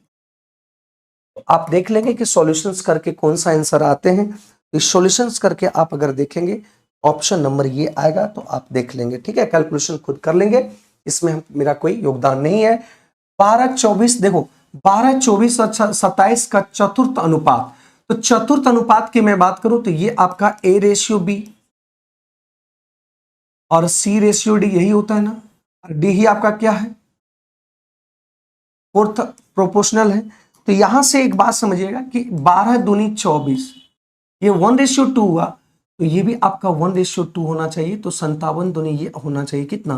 Speaker 1: तो आप देख लेंगे कि सॉल्यूशंस करके कौन सा आंसर आते हैं। इस सॉल्यूशंस करके आप अगर देखेंगे ऑप्शन नंबर ये आएगा, तो आप देख लेंगे। ठीक है, कैलकुलेशन खुद कर लेंगे, इसमें मेरा कोई योगदान नहीं है। 12-24 देखो, 12-24 और 27 का चतुर्थ अनुपात, तो चतुर्थ अनुपात की मैं बात करूं तो ये आपका A/B और C/D यही होता है ना, और D ही आपका क्या है, फोर्थ प्रोपोर्शनल है। तो यहां से एक बात समझिएगा कि 12 दूनी 24, ये 1/2 हुआ, तो ये भी आपका 1/2 होना चाहिए। तो 57 दूनी ये होना चाहिए कितना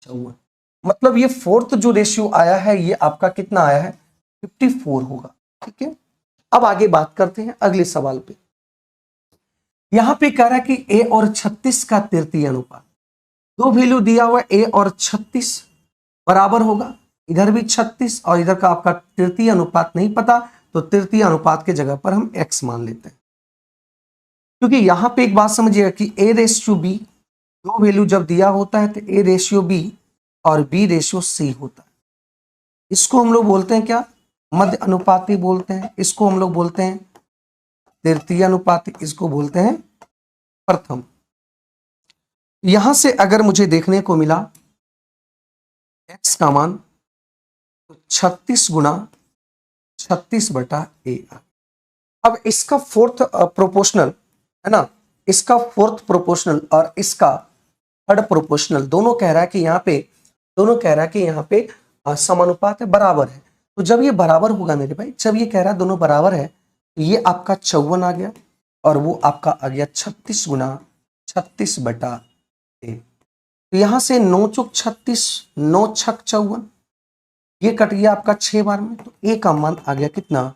Speaker 1: 54, मतलब ये फोर्थ जो रेशियो आया है ये आपका कितना आया है 54 होगा। ठीक है, अब आगे बात करते हैं अगले सवाल पे। यहां पे कह रहा है कि ए और 36 का तृतीय अनुपात, दो वैल्यू दिया हुआ ए और 36 बराबर होगा, इधर भी 36 और इधर का आपका तृतीय अनुपात नहीं पता, तो तृतीय अनुपात के जगह पर हम x मान लेते हैं। क्योंकि यहां पे एक बात समझिएगा कि A/B दो वैल्यू जब दिया होता है तो A/B और B/C होता है। इसको हम लोग बोलते हैं क्या, मध्य अनुपाती बोलते हैं, इसको हम लोग बोलते हैं तृतीय अनुपाती, इसको बोलते हैं प्रथम। यहां से अगर मुझे देखने को मिला x का मान, तो 36 गुना 36/A। अब इसका फोर्थ प्रोपोर्शनल है ना, इसका फोर्थ प्रोपोर्शनल और इसका थर्ड प्रोपोर्शनल दोनों कह रहा है कि यहाँ पे समानुपात है, बराबर है। तो जब ये बराबर होगा मेरे भाई, जब ये कह रहा है दोनों बराबर है, तो ये आपका 54 आ गया और वो आपका आ गया 36 गुना 36/A। तो यहां से 9 चौक 36, 9 छक 54, ये कट गया आपका 6 बार में, तो ए का मान आ गया कितना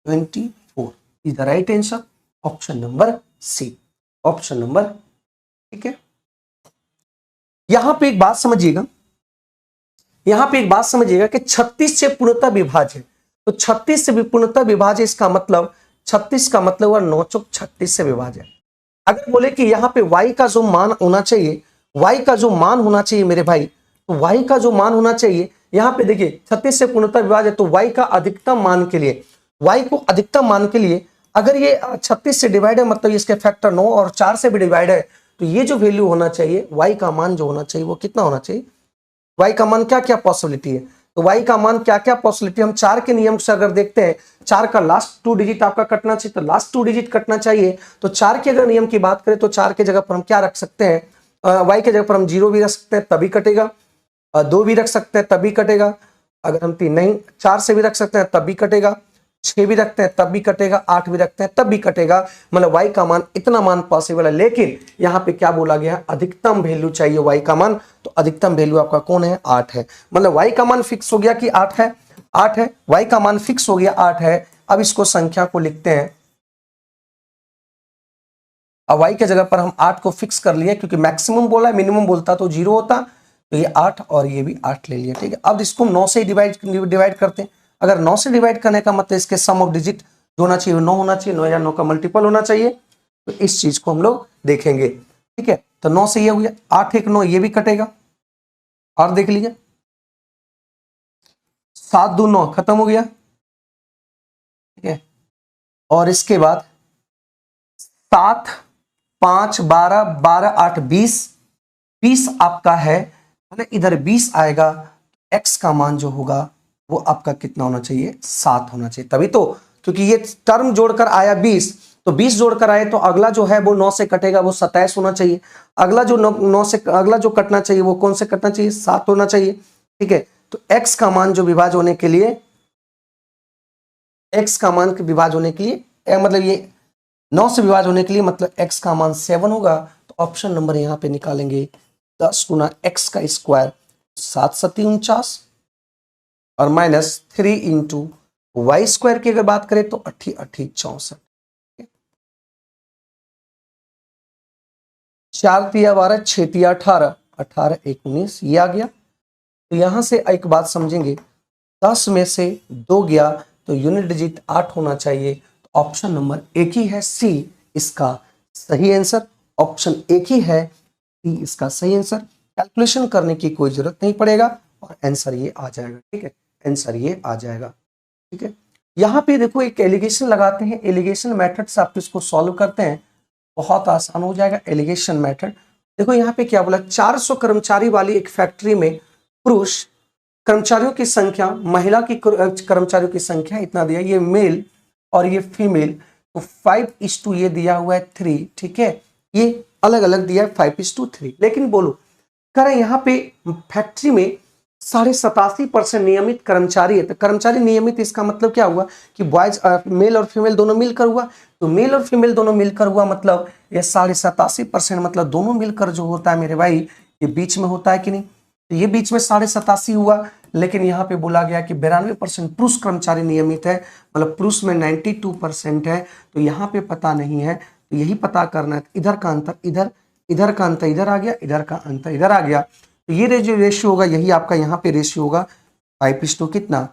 Speaker 1: 24 is the right answer, option number C, option number. ठीक है, यहां पे एक बात समझिएगा, कि 36 से पूर्णतः विभाज्य है, तो 36 से पूर्णतः विभाज्य, इसका मतलब 36 का मतलब हुआ 9 चौक 36 से विभाज्य है। अगर बोले कि यहाँ पे y का जो मान होना चाहिए, y का जो मान होना चाहिए मेरे भाई, तो y का जो मान होना चाहिए, यहाँ पे देखिए 36 से पूर्णतः विभाज्य है, तो y का अधिकतम मान के लिए, y को अधिकतम मान के लिए अगर ये 36 से डिवाइड है, मतलब इसके फैक्टर 9 और 4 से भी डिवाइड है, तो ये जो वैल्यू होना चाहिए, y का मान जो होना चाहिए वो कितना होना चाहिए, y का मान क्या क्या पॉसिबिलिटी है, तो y का मान क्या क्या पॉसिबिलिटी, हम 4 के नियम से अगर देखते हैं, 4 का लास्ट 2 डिजिट आपका कटना चाहिए, तो लास्ट 2 डिजिट कटना चाहिए। तो 4 के अगर नियम की बात करें तो 4 के जगह पर हम क्या रख सकते हैं, y के जगह पर हम 0 भी रख सकते हैं तभी कटेगा, 2 भी रख सकते हैं तभी कटेगा, अगर हम 3 नहीं 4 से भी रख सकते हैं तब भी कटेगा, 6 भी रखते हैं तब भी कटेगा, 8 भी रखते हैं तब भी कटेगा, मतलब y का मान इतना मान पॉसिबल है। लेकिन यहाँ पे क्या बोला गया है, अधिकतम वैल्यू चाहिए y का मान, तो अधिकतम वैल्यू आपका कौन है 8 है, मतलब y का मान फिक्स हो गया कि 8 है, 8 है, y का मान फिक्स हो गया 8 है। अब इसको संख्या को लिखते हैं, अब y के जगह पर हम 8 को फिक्स कर लिए, क्योंकि मैक्सिमम बोला है, मिनिमम बोलता तो 0 होता, तो ये 8 और ये भी 8 ले लिया। ठीक है, अब इसको 9 से डिवाइड करते हैं, अगर 9 से डिवाइड करने का मतलब इसके सम ऑफ डिजिट जो होना चाहिए 9 होना चाहिए, 9 या 9 का मल्टीपल होना चाहिए, तो इस चीज को हम लोग देखेंगे। ठीक है, तो 9 से ये हो गया, 8 1 9 ये भी कटेगा, और देख लीजिए 7 2 9 खत्म हो गया। ठीक है, और इसके बाद 7 5 12 12 8 20 20 आपका है, मतलब इधर 20 आएगा, x का मान जो होगा वो आपका कितना होना चाहिए 7 होना चाहिए, तभी तो, क्योंकि ये टर्म जोड़कर आया 20 तो 20 जोड़कर आए तो अगला जो है वो 9 से कटेगा, वो 27 होना चाहिए। अगला जो 9 से अगला जो कटना चाहिए वो कौन से कटना चाहिए, 7 होना चाहिए। ठीक है, तो x का मान जो विभाज्य होने के लिए, x का मान के विभाज्य होने के लिए मतलब ये 9 से विभाज्य होने के लिए मतलब x का मान 7 होगा। तो ऑप्शन नंबर यहां पे निकालेंगे 10 गुना x का स्क्वायर 7 सत्ती 49 और माइनस 3 इंटू वाई स्क्वायर की अगर बात करें तो 8 8 64, 4 तिया 12, 6 तिया 18, 18 1 19 ये आ गया। तो यहां से एक बात समझेंगे, 10 में से 2 गया तो यूनिट डिजिट 8 होना चाहिए। तो ऑप्शन नंबर एक ही है सी इसका सही आंसर, ऑप्शन एक ही है सी इसका सही आंसर। कैलकुलेशन करने की कोई जरूरत नहीं पड़ेगा और आंसर ये आ जाएगा। ठीक है, आंसर ये आ जाएगा। ठीक है, यहाँ पे देखो एक एलिगेशन लगाते हैं, एलिगेशन मेथड से आप इसको सॉल्व करते हैं, बहुत आसान हो जाएगा एलिगेशन मेथड। देखो यहाँ पे क्या बोला, 400 कर्मचारी वाली एक फैक्ट्री में पुरुष कर्मचारियों की संख्या, महिला की कर्मचारियों की संख्या इतना दिया, ये मेल और ये फीमेल, तो 5:2 ये दिया हुआ है 3। ठीक है, ये अलग अलग दिया है 5:3। लेकिन बोलो कह रहे यहाँ पे फैक्ट्री में 87.5% नियमित कर्मचारी है। तो कर्मचारी नियमित इसका मतलब क्या हुआ कि बॉयज मेल और फीमेल दोनों मिलकर हुआ। तो मेल और फीमेल दोनों मिलकर हुआ मतलब ये 87.5% मतलब दोनों मिलकर जो होता है मेरे भाई ये बीच में होता है कि नहीं। तो ये बीच में 87.5 हुआ। लेकिन यहाँ पे बोला गया कि 92% पुरुष कर्मचारी नियमित है, मतलब पुरुष में 92% है। तो यहाँ पे पता नहीं है, तो यही पता करना है। इधर का अंतर इधर, इधर का अंतर इधर आ गया, इधर का अंतर इधर आ गया। तो ये जो रेशियो होगा यही आपका यहाँ पे रेशियो होगा 5:2 कितना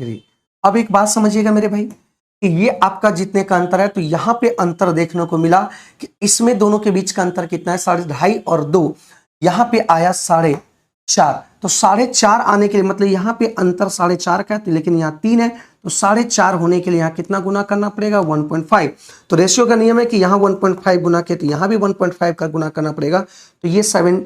Speaker 1: 3। अब एक बात समझिएगा मेरे भाई कि ये आपका जितने का अंतर है, तो यहाँ पे अंतर देखने को मिला कि इसमें दोनों के बीच का अंतर कितना है 2.5 और 2, यहाँ पे आया 4.5। तो 4.5 आने के लिए मतलब यहाँ पे अंतर 4.5 का है, लेकिन यहाँ 3 है, तो 4.5 होने के लिए यहाँ कितना गुना करना पड़ेगा 1.5। तो रेशियो का नियम है कि यहाँ 1.5 गुना के, तो यहाँ भी 1.5 का गुना करना पड़ेगा। तो ये 5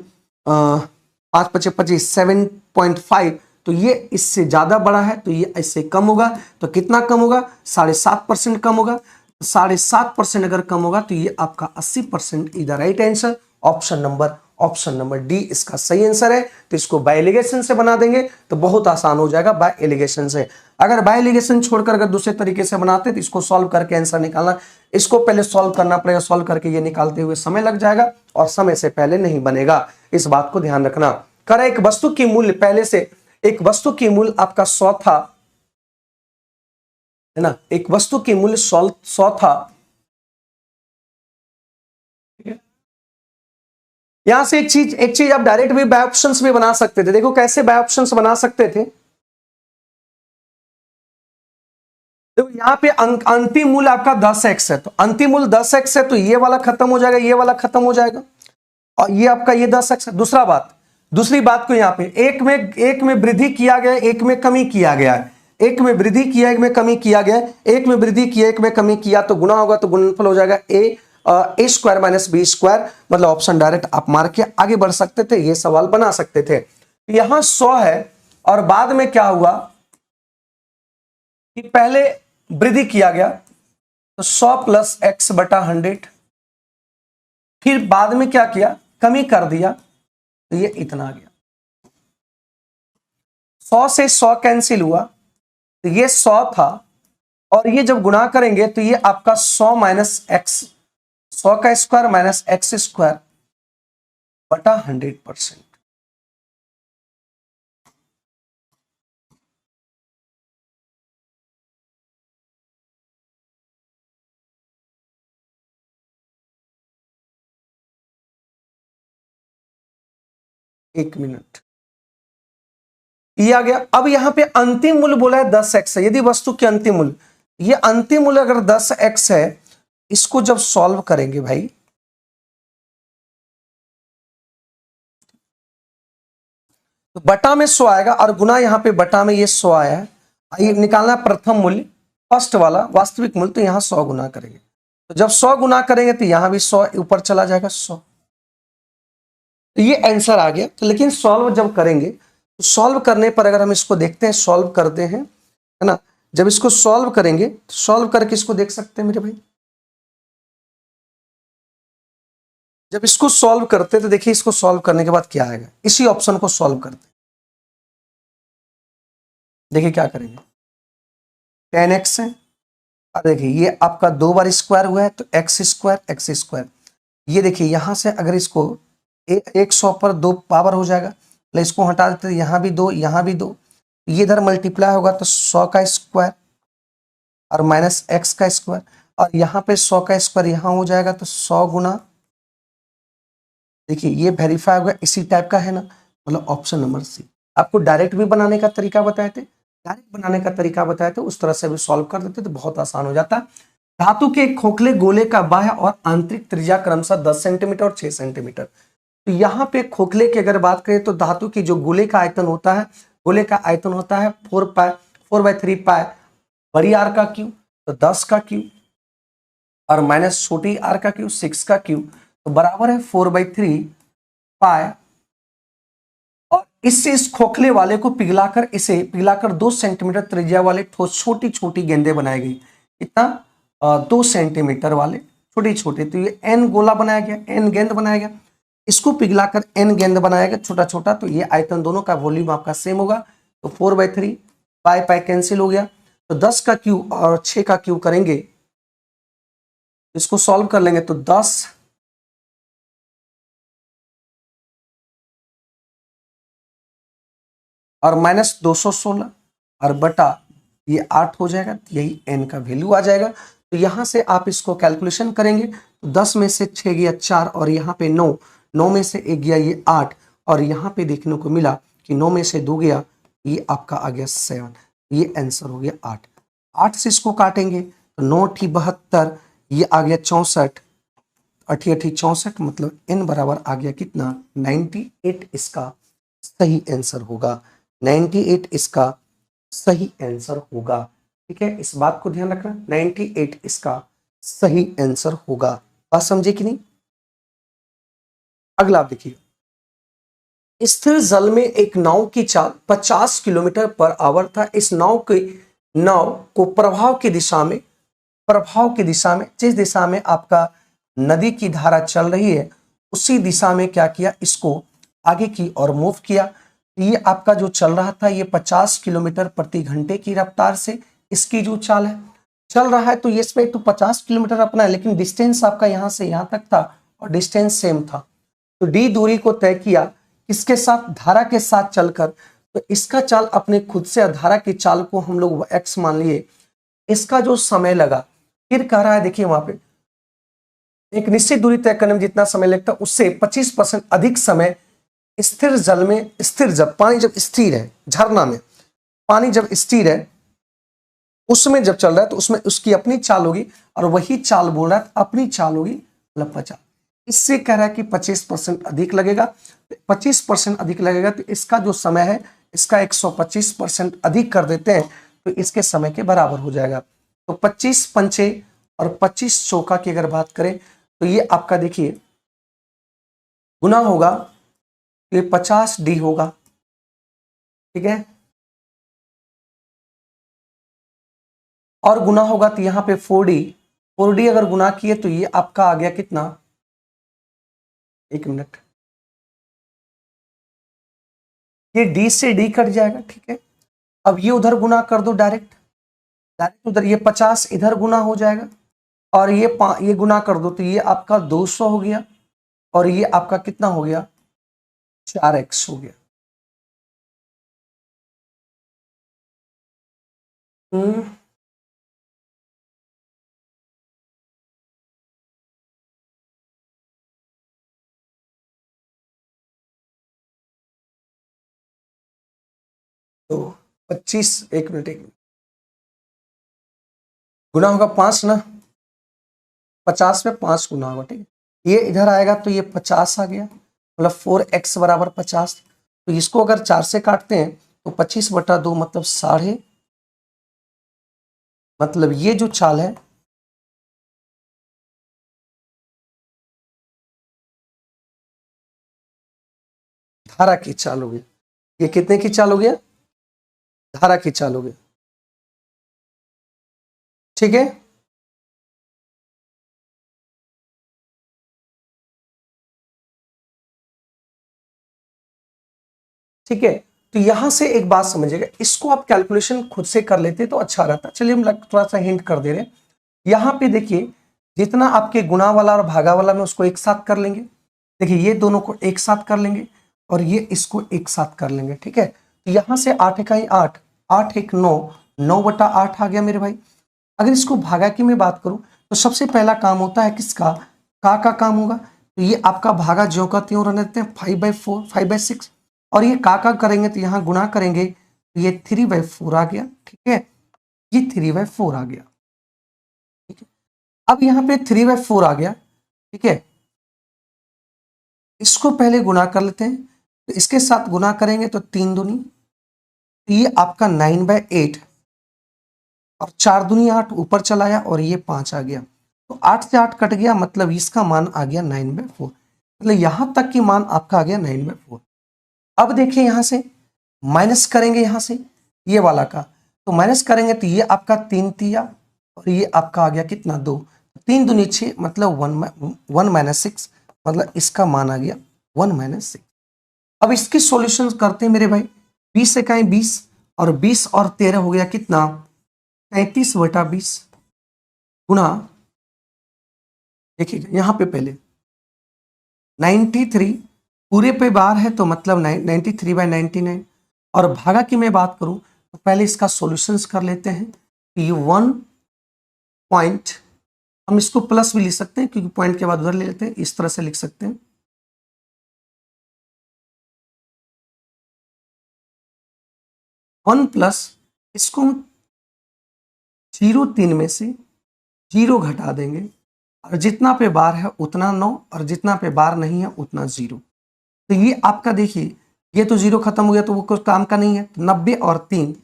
Speaker 1: × 25 7.5, तो ये इससे ज्यादा बड़ा है, तो ये इससे कम होगा। तो कितना कम होगा 7.5% कम होगा। 7.5% अगर कम होगा तो ये आपका 80% इधर right answer. Option number D इसका सही आंसर है। तो इसको बाय एलिगेशन से बना देंगे तो बहुत आसान हो जाएगा बाय एलिगेशन से। अगर बाय एलिगेशन छोड़कर अगर दूसरे तरीके से बनाते तो इसको सॉल्व करके आंसर निकालना, इसको पहले सॉल्व करना पड़ेगा, सॉल्व करके ये निकालते हुए समय लग जाएगा और समय से पहले नहीं बनेगा, इस बात को ध्यान रखना। कर एक वस्तु की मूल्य पहले से, एक वस्तु की मूल्य आपका 100 था, है ना, एक वस्तु की मूल्य 100 था। यहां से एक चीज आप डायरेक्ट भी बाय ऑप्शंस भी बना सकते थे। देखो कैसे बाय ऑप्शंस बना सकते थे। देखो यहाँ पे अंतिम मूल्य आपका 10x है, तो अंतिम मूल्य 10x है, तो ये वाला खत्म हो जाएगा, ये वाला खत्म हो जाएगा और ये आपका ये 10x है। दूसरी बात को यहाँ पे एक में वृद्धि किया गया, एक में कमी किया गया है, एक में वृद्धि किया, एक में कमी किया गया, एक में वृद्धि किया, एक में कमी किया, तो गुना होगा तो गुणनफल हो जाएगा a square minus B square. मतलब ऑप्शन डायरेक्ट आप मार के आगे बढ़ सकते थे, ये सवाल बना सकते थे। यहां 100 है और बाद में क्या हुआ कि पहले वृद्धि किया गया तो 100 प्लस x बटा 100, फिर बाद में क्या किया कमी कर दिया तो ये इतना आ गया। 100 से 100 कैंसिल हुआ तो ये 100 था और ये जब गुणा करेंगे तो ये आपका 100 माइनस एक्स, 100 का स्क्वायर माइनस एक्स स्क्वायर बटा 100%। एक मिनट, ये आ गया। अब यहां पे अंतिम मूल्य बोला है 10x है। यदि वस्तु की अंतिम मूल्य, ये अंतिम मूल्य अगर 10x है, इसको जब सॉल्व करेंगे भाई तो बटा में 100 आएगा और गुना यहां पे बटा में ये 100 आया है। ये निकालना है प्रथम मूल्य, फर्स्ट वाला वास्तविक मूल्य, तो यहां 100 गुना करेंगे, तो जब 100 गुना करेंगे तो यहां भी 100 ऊपर चला जाएगा 100, तो ये आंसर आ गया। तो लेकिन सॉल्व जब करेंगे तो सॉल्व करने पर अगर हम इसको देखते हैं, सॉल्व करते हैं, है ना, जब इसको सॉल्व करेंगे, सॉल्व करके इसको देख सकते हैं मेरे भाई। जब इसको सॉल्व करते हैं तो देखिए इसको सॉल्व करने के बाद क्या आएगा, इसी ऑप्शन को सॉल्व करते हैं। देखिए क्या करेंगे, 10x है, और देखिए ये आपका 2 बार स्क्वायर हुआ है तो एक्स स्क्वायर। ये देखिए यहां से अगर इसको 100 पर 2 पावर हो जाएगा, तो इसको हटा देते हैं, यहाँ भी 2, यहाँ भी 2, ये इधर मल्टीप्लाई होगा तो 100 का स्क्वायर और माइनस एक्स का स्क्वायर, और यहाँ पे 100 का स्क्वायर यहाँ हो जाएगा तो 100 गुना, देखिए ये वेरीफाई होगा, इसी टाइप का है ना, मतलब ऑप्शन नंबर सी। आपको डायरेक्ट भी बनाने का तरीका बताए थे, डायरेक्ट बनाने का तरीका बताया था, उस तरह से भी सॉल्व कर देते तो बहुत आसान हो जाता। धातु के एक खोखले गोले का बाह्य और आंतरिक त्रिज्या क्रमशः 10 सेंटीमीटर और 6 सेंटीमीटर। तो यहाँ पे खोखले की अगर बात करें तो धातु की जो गोले का आयतन होता है, गोले का आयतन होता है 4/3 पाई बड़ी आर का क्यू, तो 10 का क्यू, और माइनस छोटी आर का क्यू 6 का क्यू, तो बराबर है 4/3 पाई। और इससे इस खोखले वाले को पिघलाकर, इसे पिघलाकर 2 सेंटीमीटर त्रिज्या वाले छोटी छोटी गेंदें बनाई गई। कितना? 2 सेंटीमीटर वाले छोटे छोटे, तो ये एन गोला बनाया गया, एन गेंद बनाया गया, इसको पिघलाकर एन गेंद बनाया गया छोटा छोटा, तो ये आयतन दोनों का वॉल्यूम आपका सेम होगा, तो 4/3 पाई पाई कैंसिल हो गया, तो 10 का क्यू और 6 का क्यू करेंगे, इसको सॉल्व कर लेंगे तो 10 और माइनस 216 और बटा ये 8 हो जाएगा, यही एन का वैल्यू आ जाएगा। तो यहां से आप इसको कैलकुलेशन करेंगे तो 10 में से 6 गया 4, और यहाँ पे 9, 9 में से 1 गया ये 8, और यहाँ पे देखने को मिला कि 9 में से 2 गया, ये आपका आ गया 7, ये आंसर हो गया 8। 8 से इसको काटेंगे तो 9 ठी 72, ये आ गया 64, 8 64, मतलब n बराबर आ गया कितना? 98 इसका सही आंसर होगा, 98 इसका सही आंसर होगा। ठीक है, इस बात को ध्यान रखना, 98 इसका सही आंसर होगा। बात समझे कि नहीं? अगला आप देखिए, स्थिर जल में एक नाव की चाल 50 किलोमीटर पर आवर था। इस नाव को प्रभाव की दिशा में जिस दिशा में आपका नदी की धारा चल रही है, उसी दिशा में क्या किया, इसको आगे की ओर मूव किया। ये आपका जो चल रहा था ये 50 किलोमीटर प्रति घंटे की रफ्तार से इसकी जो चाल है चल रहा है, तो ये इसमें तो 50 किलोमीटर अपना है, लेकिन डिस्टेंस आपका यहां से यहां तक था और डिस्टेंस सेम था, तो डी दूरी को तय किया किसके साथ? धारा के साथ चलकर। तो इसका चाल अपने खुद से, धारा की चाल को हम लोग एक्स मान लिए। इसका जो समय लगा, फिर कह रहा है देखिए वहां पे एक निश्चित दूरी तय करने में जितना समय लगता है उससे 25% अधिक समय स्थिर जल में, स्थिर जब पानी जब स्थिर है, झरना में पानी जब स्थिर है उसमें जब चल रहा है तो उसमें उसकी अपनी चाल होगी, और वही चाल बोल रहा है अपनी चाल होगी मतलब 50। इससे कह रहा है कि 25% अधिक लगेगा, 25% अधिक लगेगा, तो इसका जो समय है इसका 125% अधिक कर देते हैं तो इसके समय के बराबर हो जाएगा। तो 25 पंचे और 25 चौका की अगर बात करें तो ये आपका देखिए गुना होगा, ये 50D होगा। ठीक है, और गुना होगा तो यहाँ पे 4D अगर गुना किए तो ये आपका आ गया कितना? एक मिनट, ये D से D कट जाएगा। ठीक है, अब ये उधर गुना कर दो डायरेक्ट, डायरेक्ट उधर, ये 50 इधर गुना हो जाएगा, और ये गुना कर दो तो ये आपका 200 हो गया, और ये आपका कितना हो गया? 4x हो गया। हम्म, तो 25, एक मिनट गुना होगा 5 ना, 50 में 5 गुना होगा। ठीक है, ये इधर आएगा तो ये 50 आ गया, मतलब 4x बराबर 50। तो इसको अगर 4 से काटते हैं तो 25/2 मतलब 12, मतलब ये जो चाल है धारा की चाल हो गई। ये कितने की चाल हो गया? धारा की चाल हो गई। ठीक है। ठीक है, तो यहां से एक बात समझिएगा, इसको आप कैलकुलेशन खुद से कर लेते तो अच्छा रहता। चलिए हम थोड़ा सा हिंट कर दे रहे हैं। यहां पे देखिए, जितना आपके गुणा वाला और भागा वाला में उसको एक साथ कर लेंगे। देखिए ये दोनों को एक साथ कर लेंगे और ये इसको एक साथ कर लेंगे। ठीक है, तो यहां से 8 इकाई 8, 8 एक 9, 9/8 आ गया मेरे भाई। अगर इसको भागा की मैं बात करूं तो सबसे पहला काम होता है किसका, का काम होगा। तो ये आपका भागा ज्यों का त्यों रहने देते हैं, 5/4, 5/6। और ये का करेंगे तो यहाँ गुणा करेंगे तो ये 3/4 आ गया। ठीक है, ये 3/4 आ गया। ठीक है, अब यहाँ पे 3/4 आ गया। ठीक है, इसको पहले गुणा कर लेते हैं, तो इसके साथ गुणा करेंगे तो 3 दूनी, तो ये आपका 9/8 और 4 दूनी 8 ऊपर चला आया और ये 5 आ गया। तो 8 से 8 कट गया, मतलब इसका मान आ गया 9/4। मतलब यहां तक की मान आपका आ गया 9/4। अब देखिए यहां से माइनस करेंगे, यहां से ये वाला का, तो माइनस करेंगे तो ये आपका 3 तिया और ये आपका आ गया कितना 2, 3 दूनी 6, मतलब 1 - 6, मतलब इसका मान आ गया 1 - 6। अब इसकी सॉल्यूशन करते हैं मेरे भाई। 20 से कहीं 20 और 20 और 13 हो गया कितना 33/20 गुणा, देखिएगा यहाँ पे पहले 93 पूरे पे बार है तो मतलब 93/99। और भागा की मैं बात करूं तो पहले इसका सॉल्यूशंस कर लेते हैं। तो ये 1 पॉइंट, हम इसको प्लस भी लिख सकते हैं क्योंकि पॉइंट के बाद उधर ले लेते हैं, इस तरह से लिख सकते हैं 1 प्लस, इसको हम 0 3 में से 0 घटा देंगे और जितना पे बार है उतना 9 और जितना पे बार नहीं है उतना 0। तो ये आपका देखिए, ये तो 0 खत्म हो गया तो वो कुछ काम का नहीं है। तो 90 और 3,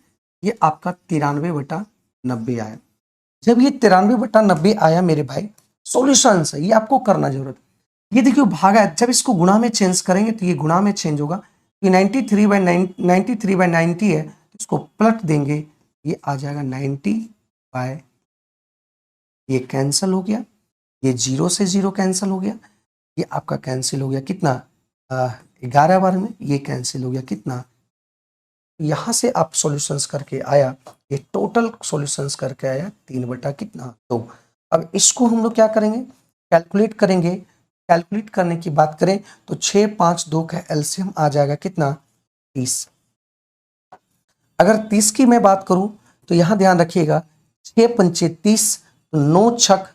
Speaker 1: ये आपका 93/90 आया। जब ये 93/90 आया मेरे भाई, सॉल्यूशन है ये आपको करना जरूरत है। ये देखिए भागा है, जब इसको गुणा में चेंज करेंगे तो ये गुणा में चेंज होगा। ये 93/90 है, तो इसको पलट देंगे, ये आ जाएगा 90/, ये कैंसिल हो गया, ये 0 से 0 कैंसिल हो गया, ये आपका कैंसिल हो गया कितना 11 बार में, ये कैंसिल हो गया कितना। यहां से आप सॉल्यूशंस करके आया, ये टोटल सॉल्यूशंस करके आया 3 कितना 2। अब इसको हम लोग क्या करेंगे, कैलकुलेट करेंगे। कैलकुलेट करने की बात करें तो 6, 5, 2 का एलसीएम आ जाएगा कितना 30। अगर 30 की मैं बात करूं तो यहां ध्यान रखिएगा, 6 × 5 = 30, तो 9 × 6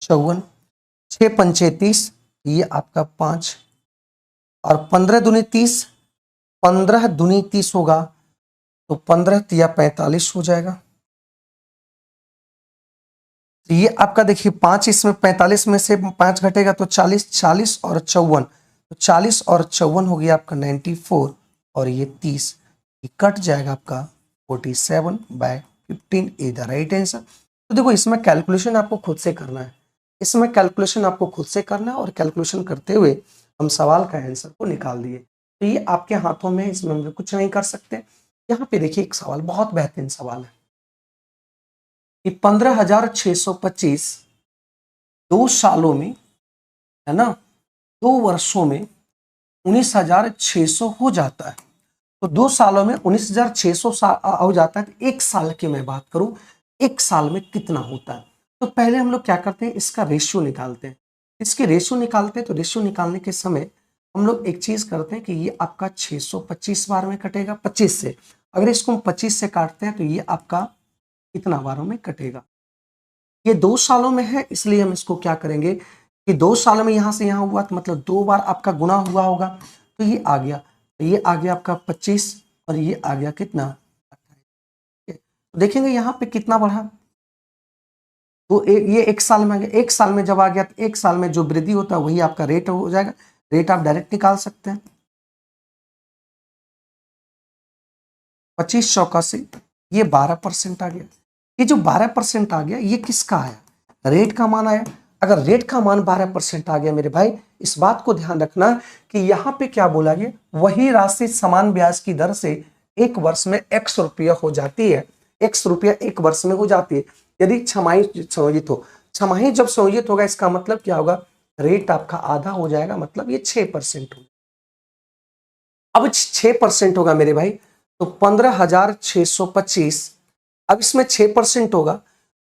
Speaker 1: = 54, 6 × 5 = 30, ये आपका 5 और 15 दूनी 30, 15 दूनी 30 होगा तो 15 तिया 45 हो जाएगा। तो ये आपका देखिए 5, इसमें 45 में से 5 घटेगा तो 40, 40 और 54, तो 40 और 54 हो गया आपका 94 और ये 30, ये कट जाएगा आपका 47/15 इज द राइट आंसर। तो देखो इसमें कैलकुलेशन आपको खुद से करना है, इसमें कैलकुलेशन आपको खुद से करना है और कैलकुलेशन करते हुए हम सवाल का आंसर को निकाल दिए। तो ये आपके हाथों में, इसमें हम कुछ नहीं कर सकते। यहाँ पे देखिए एक सवाल, बहुत बेहतरीन सवाल है कि 15,625 2 सालों में, है ना, 2 वर्षों में 19,600 हो जाता है। तो 2 सालों में 19,600 हो जाता है, तो 1 साल की मैं बात करूं, 1 साल में कितना होता है। तो पहले हम लोग क्या करते हैं, इसका रेशियो निकालते हैं। इसके रेशियो निकालते हैं तो रेशियो निकालने के समय हम लोग एक चीज करते हैं कि ये आपका 625 बार में कटेगा 25 से। अगर इसको हम 25 से काटते हैं तो ये आपका कितना बारों में कटेगा। ये 2 सालों में है, इसलिए हम इसको क्या करेंगे कि 2 सालों में यहां से यहां हुआ तो मतलब 2 बार आपका गुना हुआ होगा, तो ये आ गया, तो ये आ गया आपका 25 और ये आ गया कितना 28। तो देखेंगे यहाँ पे कितना बढ़ा, तो ये 1 साल में आ गया। 1 साल में जब आ गया तो 1 साल में जो वृद्धि होता है वही आपका रेट हो जाएगा। रेट आप डायरेक्ट निकाल सकते हैं, 25 चौका से ये 12% आ गया। ये जो 12% आ गया ये किसका आया, रेट का मान आया। अगर रेट का मान 12% आ गया मेरे भाई, इस बात को ध्यान रखना कि यहाँ पे क्या बोला गया, वही राशि समान ब्याज की दर से 1 वर्ष में x रुपया हो जाती है। x रुपया 1 वर्ष में हो जाती है। यदि छमाही संयोजित हो, छमाही जब संयोजित होगा इसका मतलब क्या होगा, रेट आपका आधा हो जाएगा, मतलब ये 6% होगा। अब 6% होगा मेरे भाई, तो 15,625, अब इसमें 6% होगा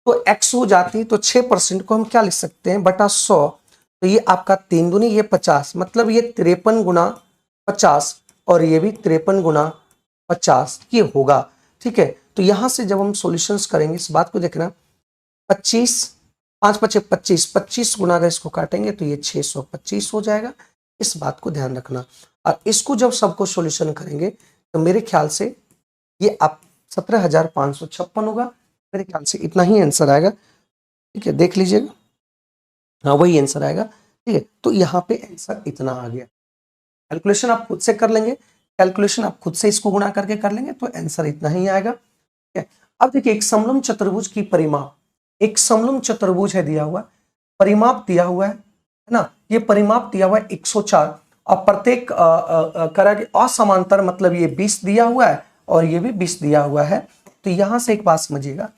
Speaker 1: तो x हो जाती है, तो 6% को हम क्या लिख सकते हैं, बटा 100, तो ये आपका 3 दूनी ये 50, मतलब ये 53 गुना 50 और ये भी 53 गुना 50 ये होगा। ठीक है, तो यहां से जब हम सॉल्यूशंस करेंगे इस बात को देखना, 25 5 5 25, 25 गुना अगर इसको काटेंगे तो ये 625 हो जाएगा, इस बात को ध्यान रखना। और इसको जब सबको सॉल्यूशन करेंगे तो मेरे ख्याल से ये आप 17,556 होगा, मेरे ख्याल से इतना ही आंसर आएगा। ठीक है, देख लीजिएगा, हाँ वही आंसर आएगा। ठीक है, तो यहाँ पे आंसर इतना आ गया। कैलकुलेशन आप खुद से कर लेंगे, कैलकुलेशन आप खुद से इसको गुणा करके कर लेंगे तो आंसर इतना ही आएगा। ठीक है, अब देखिए एक समलंब चतुर्भुज की परिमाप, एक समलंब चतुर्भुज है दिया हुआ, परिमाप दिया हुआ है ना, ये परिमाप दिया हुआ है 104 और प्रत्येक करा के असमांतर, मतलब ये 20 दिया हुआ है और ये भी 20 दिया हुआ है। तो यहां से एक बात समझिएगा,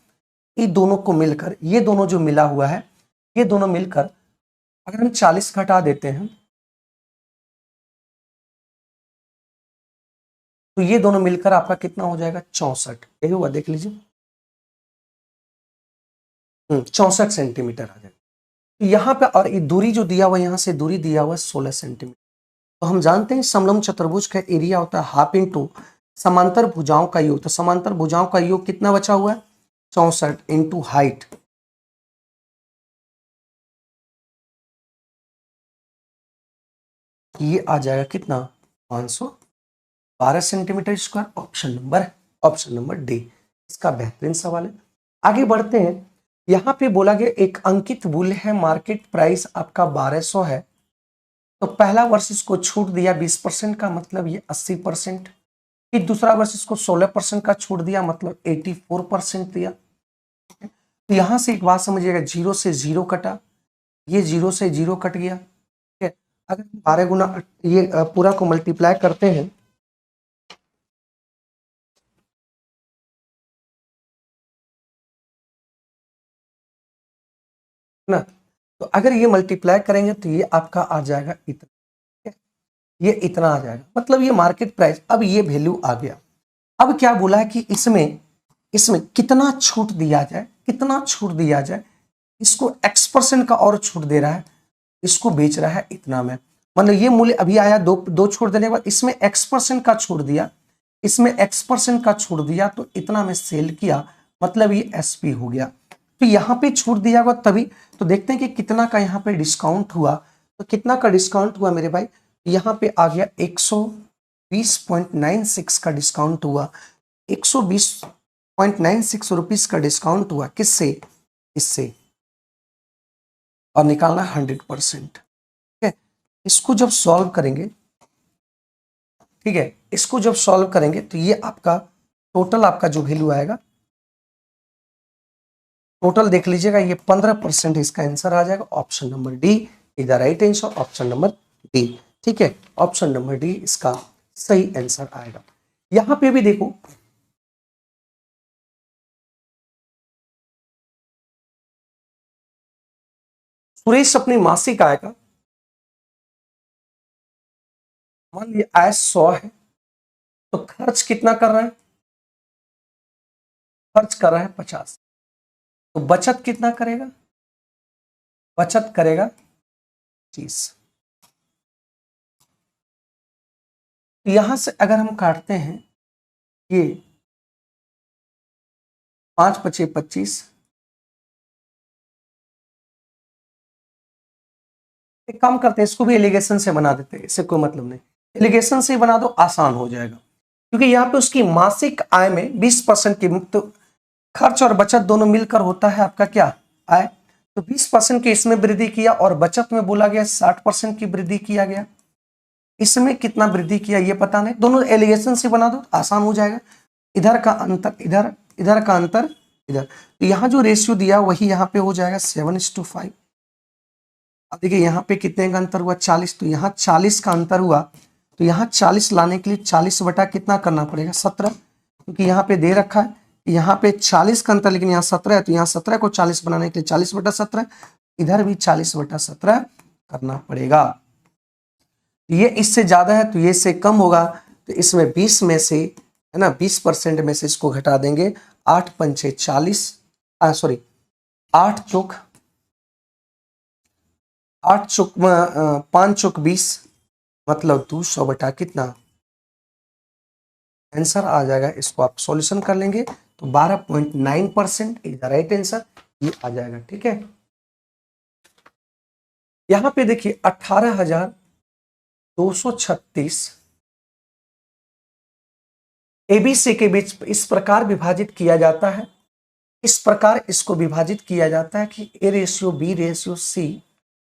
Speaker 1: ये दोनों को मिलकर, ये दोनों जो मिला हुआ है, ये दोनों मिलकर अगर हम 40 घटा देते हैं तो ये दोनों मिलकर आपका कितना हो जाएगा, 64, यही हुआ, देख लीजिए 64 सेंटीमीटर आ जाएगा। तो यहाँ पे और ये दूरी जो दिया हुआ, यहाँ से दूरी दिया हुआ 16 सेंटीमीटर। तो हम जानते हैं समलंब चतुर्भुज का एरिया होता है हाफ इंटू समांतर भुजाओं का योग, तो समांतर भुजाओं का योग कितना बचा हुआ है, 64 इंटू हाइट, ये आ जाएगा कितना, 512 centimetre square. Option number D इसका बेहतरीन सवाल है। आगे बढ़ते हैं, यहां पे बोला गया एक अंकित मूल्य है, मार्केट प्राइस आपका 1200 है, तो पहला वर्ष इसको छूट दिया 20% का, मतलब ये 80%। फिर दूसरा वर्ष इसको 16% का छूट दिया, मतलब 84% दिया। तो यहां से एक बात समझिएगा, 0 से 0 कटा, ये 0 से 0 कट गया। ठीक है, अगर 12 गुना ये पूरा को मल्टीप्लाई करते हैं ना, तो अगर ये मल्टीप्लाई करेंगे तो ये आपका आ जाएगा इतना, ये इतना आ जाएगा, मतलब ये मार्केट प्राइस। अब ये वैल्यू आ गया। अब क्या बोला है कि इसमें इसमें कितना छूट दिया जाए, कितना छूट दिया जाए, इसको X% का और छूट दे रहा है, इसको बेच रहा है इतना में, मतलब ये मूल्य अभी आया, दो छूट देने के बाद इसमें X% का छूट दिया, इसमें X% का छूट दिया, तो इतना में सेल किया, मतलब ये SP हो गया। तो यहाँ पे छूट दिया हुआ तभी, तो देखते हैं कि कितना का यहाँ पे डिस्काउंट हुआ, तो कितना का डिस्काउंट हुआ मेरे भाई, यहाँ पे आ गया 120.96 का डिस्काउंट हुआ, 120.96 रुपीज का डिस्काउंट हुआ, किससे, इससे, और निकालना 100%। ठीक है, इसको जब सॉल्व करेंगे, ठीक है, इसको जब सॉल्व करेंगे तो ये आपका टोटल आपका जो वैल्यू आएगा, टोटल देख लीजिएगा, ये 15% इसका आंसर आ जाएगा। Option number D is the right answer, option number D. ठीक है, ऑप्शन नंबर डी इसका सही आंसर आएगा। यहां पे भी देखो, सुरेश अपनी मासिक आय का, मान लीजिए आय 100 है, तो खर्च कितना कर रहा है, खर्च कर रहा है 50, तो बचत कितना करेगा, बचत करेगा 30। यहां से अगर हम काटते हैं, ये 5 पचे 25, एक काम करते हैं, इसको भी एलिगेशन से बना देते हैं, इससे कोई मतलब नहीं, एलिगेशन से बना दो, आसान हो जाएगा, क्योंकि यहाँ पे उसकी मासिक आय में 20% की मुक्त, खर्च और बचत दोनों मिलकर होता है आपका क्या, आय, तो 20% की इसमें वृद्धि किया, और बचत में बोला गया 60% की वृद्धि किया गया, इसमें कितना वृद्धि किया ये पता नहीं, दोनों एलिगेशन से बना दो, आसान हो जाएगा। इधर का अंतर इधर, इधर का अंतर इधर, तो यहाँ जो रेशियो दिया वही यहाँ पे हो जाएगा 7:5। अब देखिए यहाँ पे कितने का अंतर हुआ, 40, तो यहाँ 40 का अंतर हुआ, तो यहाँ 40 लाने के लिए 40 बटा कितना करना पड़ेगा, 17, क्योंकि यहाँ पे दे रखा है यहाँ पे 40 का अंतर, लेकिन यहाँ 17 है, तो यहाँ 17 को 40 बनाने के लिए 40/17, इधर भी 40/17 करना पड़ेगा। ये इससे ज्यादा है तो ये इससे कम होगा, तो इसमें 20 में से, है ना, 20% में से इसको घटा देंगे। 8 पंचे 40, सॉरी 8 चौक 5 चौक 20, मतलब 200 बटा कितना, आंसर आ जाएगा। इसको आप सॉल्यूशन कर लेंगे तो 12.9% इज द राइट आंसर, ये आ जाएगा। ठीक है, यहां पे देखिए 18,236 एबीसी के बीच इस प्रकार विभाजित किया जाता है, इस प्रकार इसको विभाजित किया जाता है कि A/B/C,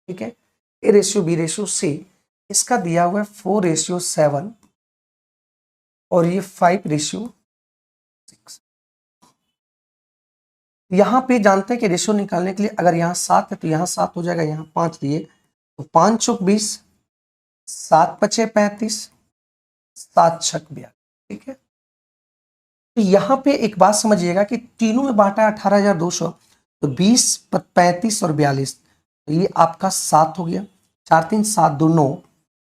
Speaker 1: ठीक है, A/B/C, इसका दिया हुआ है 4/7 और ये 5/6। यहां पे जानते हैं कि रेशियो निकालने के लिए अगर यहाँ 7 है तो यहाँ 7 हो जाएगा, यहाँ 5 दिए तो 5 चौक 20, 7 पचे 35, 7 छक 42। ठीक है, तो यहाँ पे एक बात समझिएगा कि तीनों में बांटा है 18,200, तो 20, 35 और 42, तो ये आपका 7 हो गया, 4 3 7 2 9,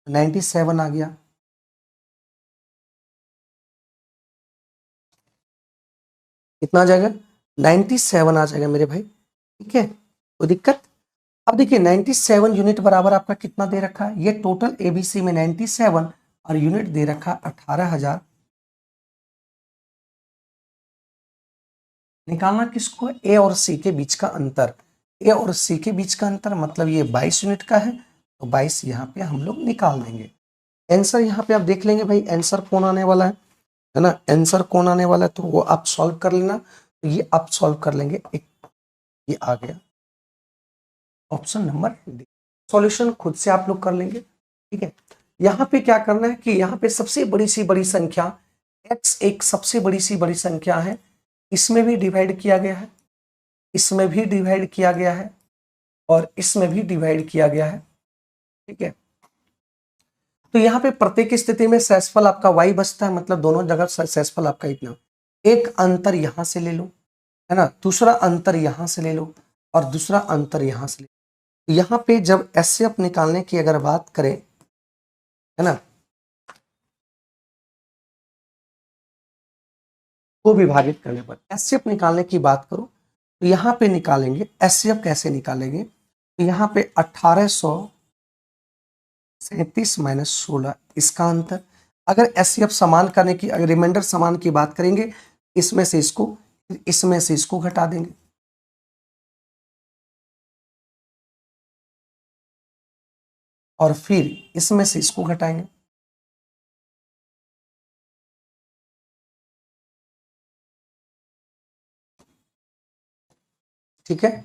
Speaker 1: 97 आ गया। कितना आ जाएगा, 97 आ जाएगा मेरे भाई। ठीक है, कोई दिक्कत। अब देखिए 97 यूनिट बराबर आपका कितना दे रखा है, ये टोटल एबीसी में 97 और यूनिट दे रखा 18,000। निकालना किसको, ए और सी के बीच का अंतर। ए और सी के बीच का अंतर मतलब ये 22 यूनिट का है, तो 22 यहाँ पे हम लोग निकाल देंगे। आंसर यहाँ पे आप देख लेंगे भाई, आंसर कौन आने वाला है ना, आंसर कौन आने वाला है, तो वो आप सॉल्व कर लेना। तो ये आप सॉल्व कर लेंगे, एक ये आ गया ऑप्शन नंबर डी। सॉल्यूशन खुद से आप लोग कर लेंगे। ठीक है, यहाँ पे क्या करना है कि यहाँ पे सबसे बड़ी संख्या x एक सबसे बड़ी संख्या है, इसमें भी डिवाइड किया गया है, इसमें भी डिवाइड किया गया है और इसमें भी डिवाइड किया गया है। ठीक है, तो यहाँ पे प्रत्येक स्थिति में शेषफल आपका y बचता है, मतलब दोनों जगह शेषफल आपका इतना। एक अंतर यहां से ले लो, है ना, दूसरा अंतर यहां से ले लो और दूसरा अंतर यहां से ले लो। यहाँ पे जब एचसीएफ निकालने की अगर बात करें, है ना, को विभाजित करने पर एचसीएफ निकालने की बात करो तो यहाँ पे निकालेंगे। एचसीएफ कैसे निकालेंगे, तो यहाँ पे 1837 माइनस 16 इसका अंतर। अगर एचसीएफ समान करने की, अगर रिमाइंडर समान की बात करेंगे, इसमें से इसको घटा देंगे। और फिर इसमें से इसको घटाएंगे। ठीक है,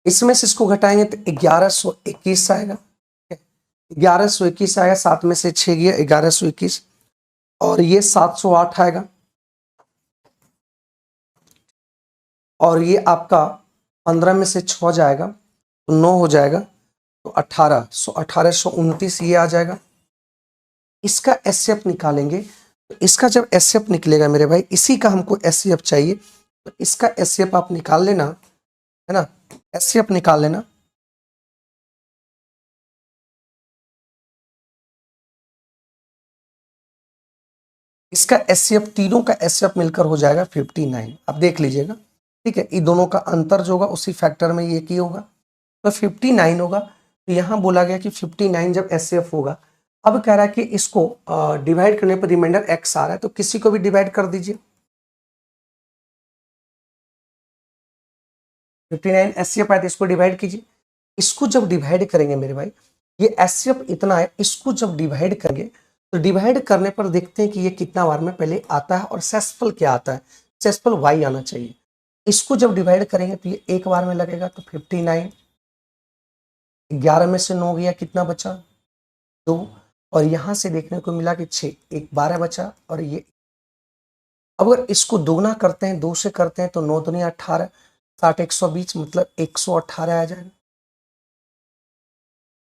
Speaker 1: इसमें से इसको घटाएंगे तो 1121 आएगा। 1121 आएगा, 7 में से 6 गया 1121, और ये 708 आएगा, और ये आपका 15 में से 6 जाएगा तो 9 हो जाएगा, तो 1829 ये आ जाएगा। इसका एचसीएफ निकालेंगे, तो इसका जब एचसीएफ निकलेगा मेरे भाई, इसी का हमको एचसीएफ चाहिए, तो इसका एचसीएफ आप निकाल लेना, है ना, एचसीएफ निकाल लेना। इसका एचसीएफ, तीनों का एचसीएफ मिलकर हो जाएगा 59। अब देख लीजिएगा, ठीक है, इन दोनों का अंतर जो होगा उसी फैक्टर में ये की होगा, तो 59 होगा। तो यहाँ बोला गया कि 59 जब एचसीएफ होगा, अब कह रहा है कि इसको डिवाइड करने पर रिमाइंडर x आ रहा है, तो किसी को भी डिवाइड कर दीजिए। 59 एचसीएफ आया तो इसको डिवाइड कीजिए। इसको जब डिवाइड करेंगे मेरे भाई, ये एचसीएफ इतना है, इसको जब डिवाइड करेंगे तो डिवाइड करने पर देखते हैं कि ये कितना बार में पहले आता है और शेषफल क्या आता है, शेषफल y आना चाहिए। इसको जब डिवाइड करेंगे तो ये एक बार में लगेगा, तो 59, 11 में से 9 गया, कितना बचा 2, और यहां से देखने को मिला कि 6, एक 12 बचा, और ये अगर इसको दोगुना करते हैं, 2 से करते हैं तो 9 दूनी 18, 60 120 मतलब 118 आ जाएगा।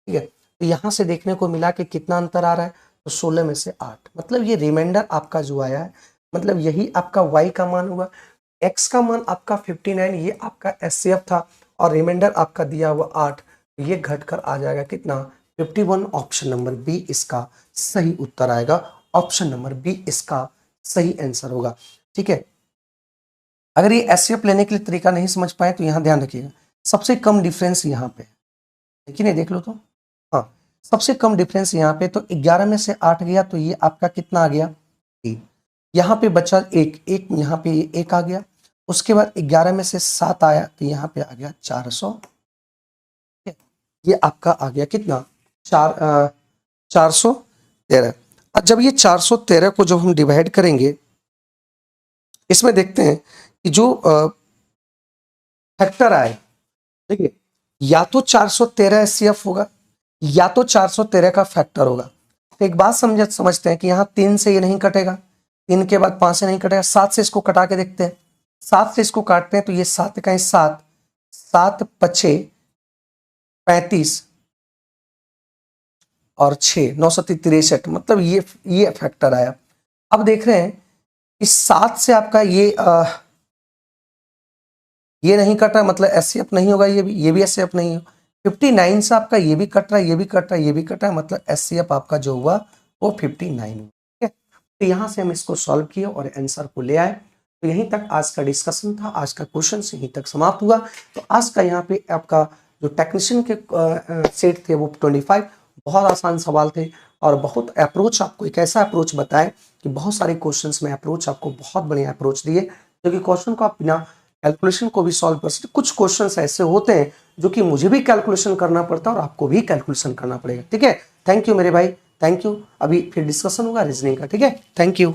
Speaker 1: ठीक है, तो यहाँ से देखने को मिला कि कितना अंतर आ रहा है, तो 16 में से 8, मतलब ये रिमाइंडर आपका जो आया है, मतलब यही आपका y का मान हुआ। x का मान आपका 59, ये आपका SCF था, और रिमाइंडर आपका दिया हुआ 8, ये घटकर आ जाएगा कितना, 51। ऑप्शन नंबर बी इसका सही उत्तर आएगा, ऑप्शन नंबर बी इसका सही आंसर होगा। ठीक है, अगर ये SCF लेने के लिए तरीका नहीं समझ पाए तो यहाँ ध्यान रखिएगा, सबसे कम डिफरेंस यहाँ पे है कि नहीं, देख लो तो, हाँ सबसे कम डिफरेंस यहाँ पे, तो 11 में से 8 गया तो ये आपका कितना आ गया, 3। यहाँ पे बचा एक, यहाँ पे एक आ गया, उसके बाद 11 में से 7 आया तो यहाँ पे आ गया 400, ये आपका आ गया कितना, 413। अब जब ये 413 को जब हम डिवाइड करेंगे, इसमें देखते हैं कि जो फैक्टर आए, देखिए या तो 413 SCF होगा, या तो 413 का फैक्टर होगा। तो एक बात समझते हैं कि यहाँ 3 से ये नहीं कटेगा, 3 के बाद 5 से नहीं कटेगा, 7 से इसको कटा के देखते हैं, 7 से इसको काटते हैं तो ये 7 का 7, 7 पचे 35 और 6 963, मतलब ये फैक्टर आया। अब देख रहे हैं कि 7 से आपका ये नहीं कट रहा, मतलब SCF नहीं होगा, ये भी SCF नहीं हो। 59 से आपका ये भी कट रहा है, ये भी कट रहा है, ये भी कट रहा है, मतलब SCF आपका जो हुआ वो 59 हुआ। ठीक है, तो यहाँ से हम इसको सॉल्व किए और आंसर को ले आए। तो यहीं तक आज का डिस्कशन था, आज का क्वेश्चन यहीं तक समाप्त हुआ। तो आज का यहाँ पे आपका जो टेक्नीशियन के सेट थे वो 25 बहुत आसान सवाल थे, और बहुत अप्रोच आपको एक ऐसा अप्रोच बताए कि बहुत सारे क्वेश्चंस में अप्रोच आपको बहुत बढ़िया अप्रोच दिए, क्योंकि क्वेश्चन को आप बिना कैलकुलेशन को भी सॉल्व कर सकते। कुछ क्वेश्चंस ऐसे होते हैं जो कि मुझे भी कैलकुलेशन करना पड़ता है और आपको भी कैलकुलेशन करना पड़ेगा। ठीक है, थैंक यू मेरे भाई, थैंक यू। अभी फिर डिस्कशन होगा रीजनिंग का। ठीक है, थैंक यू।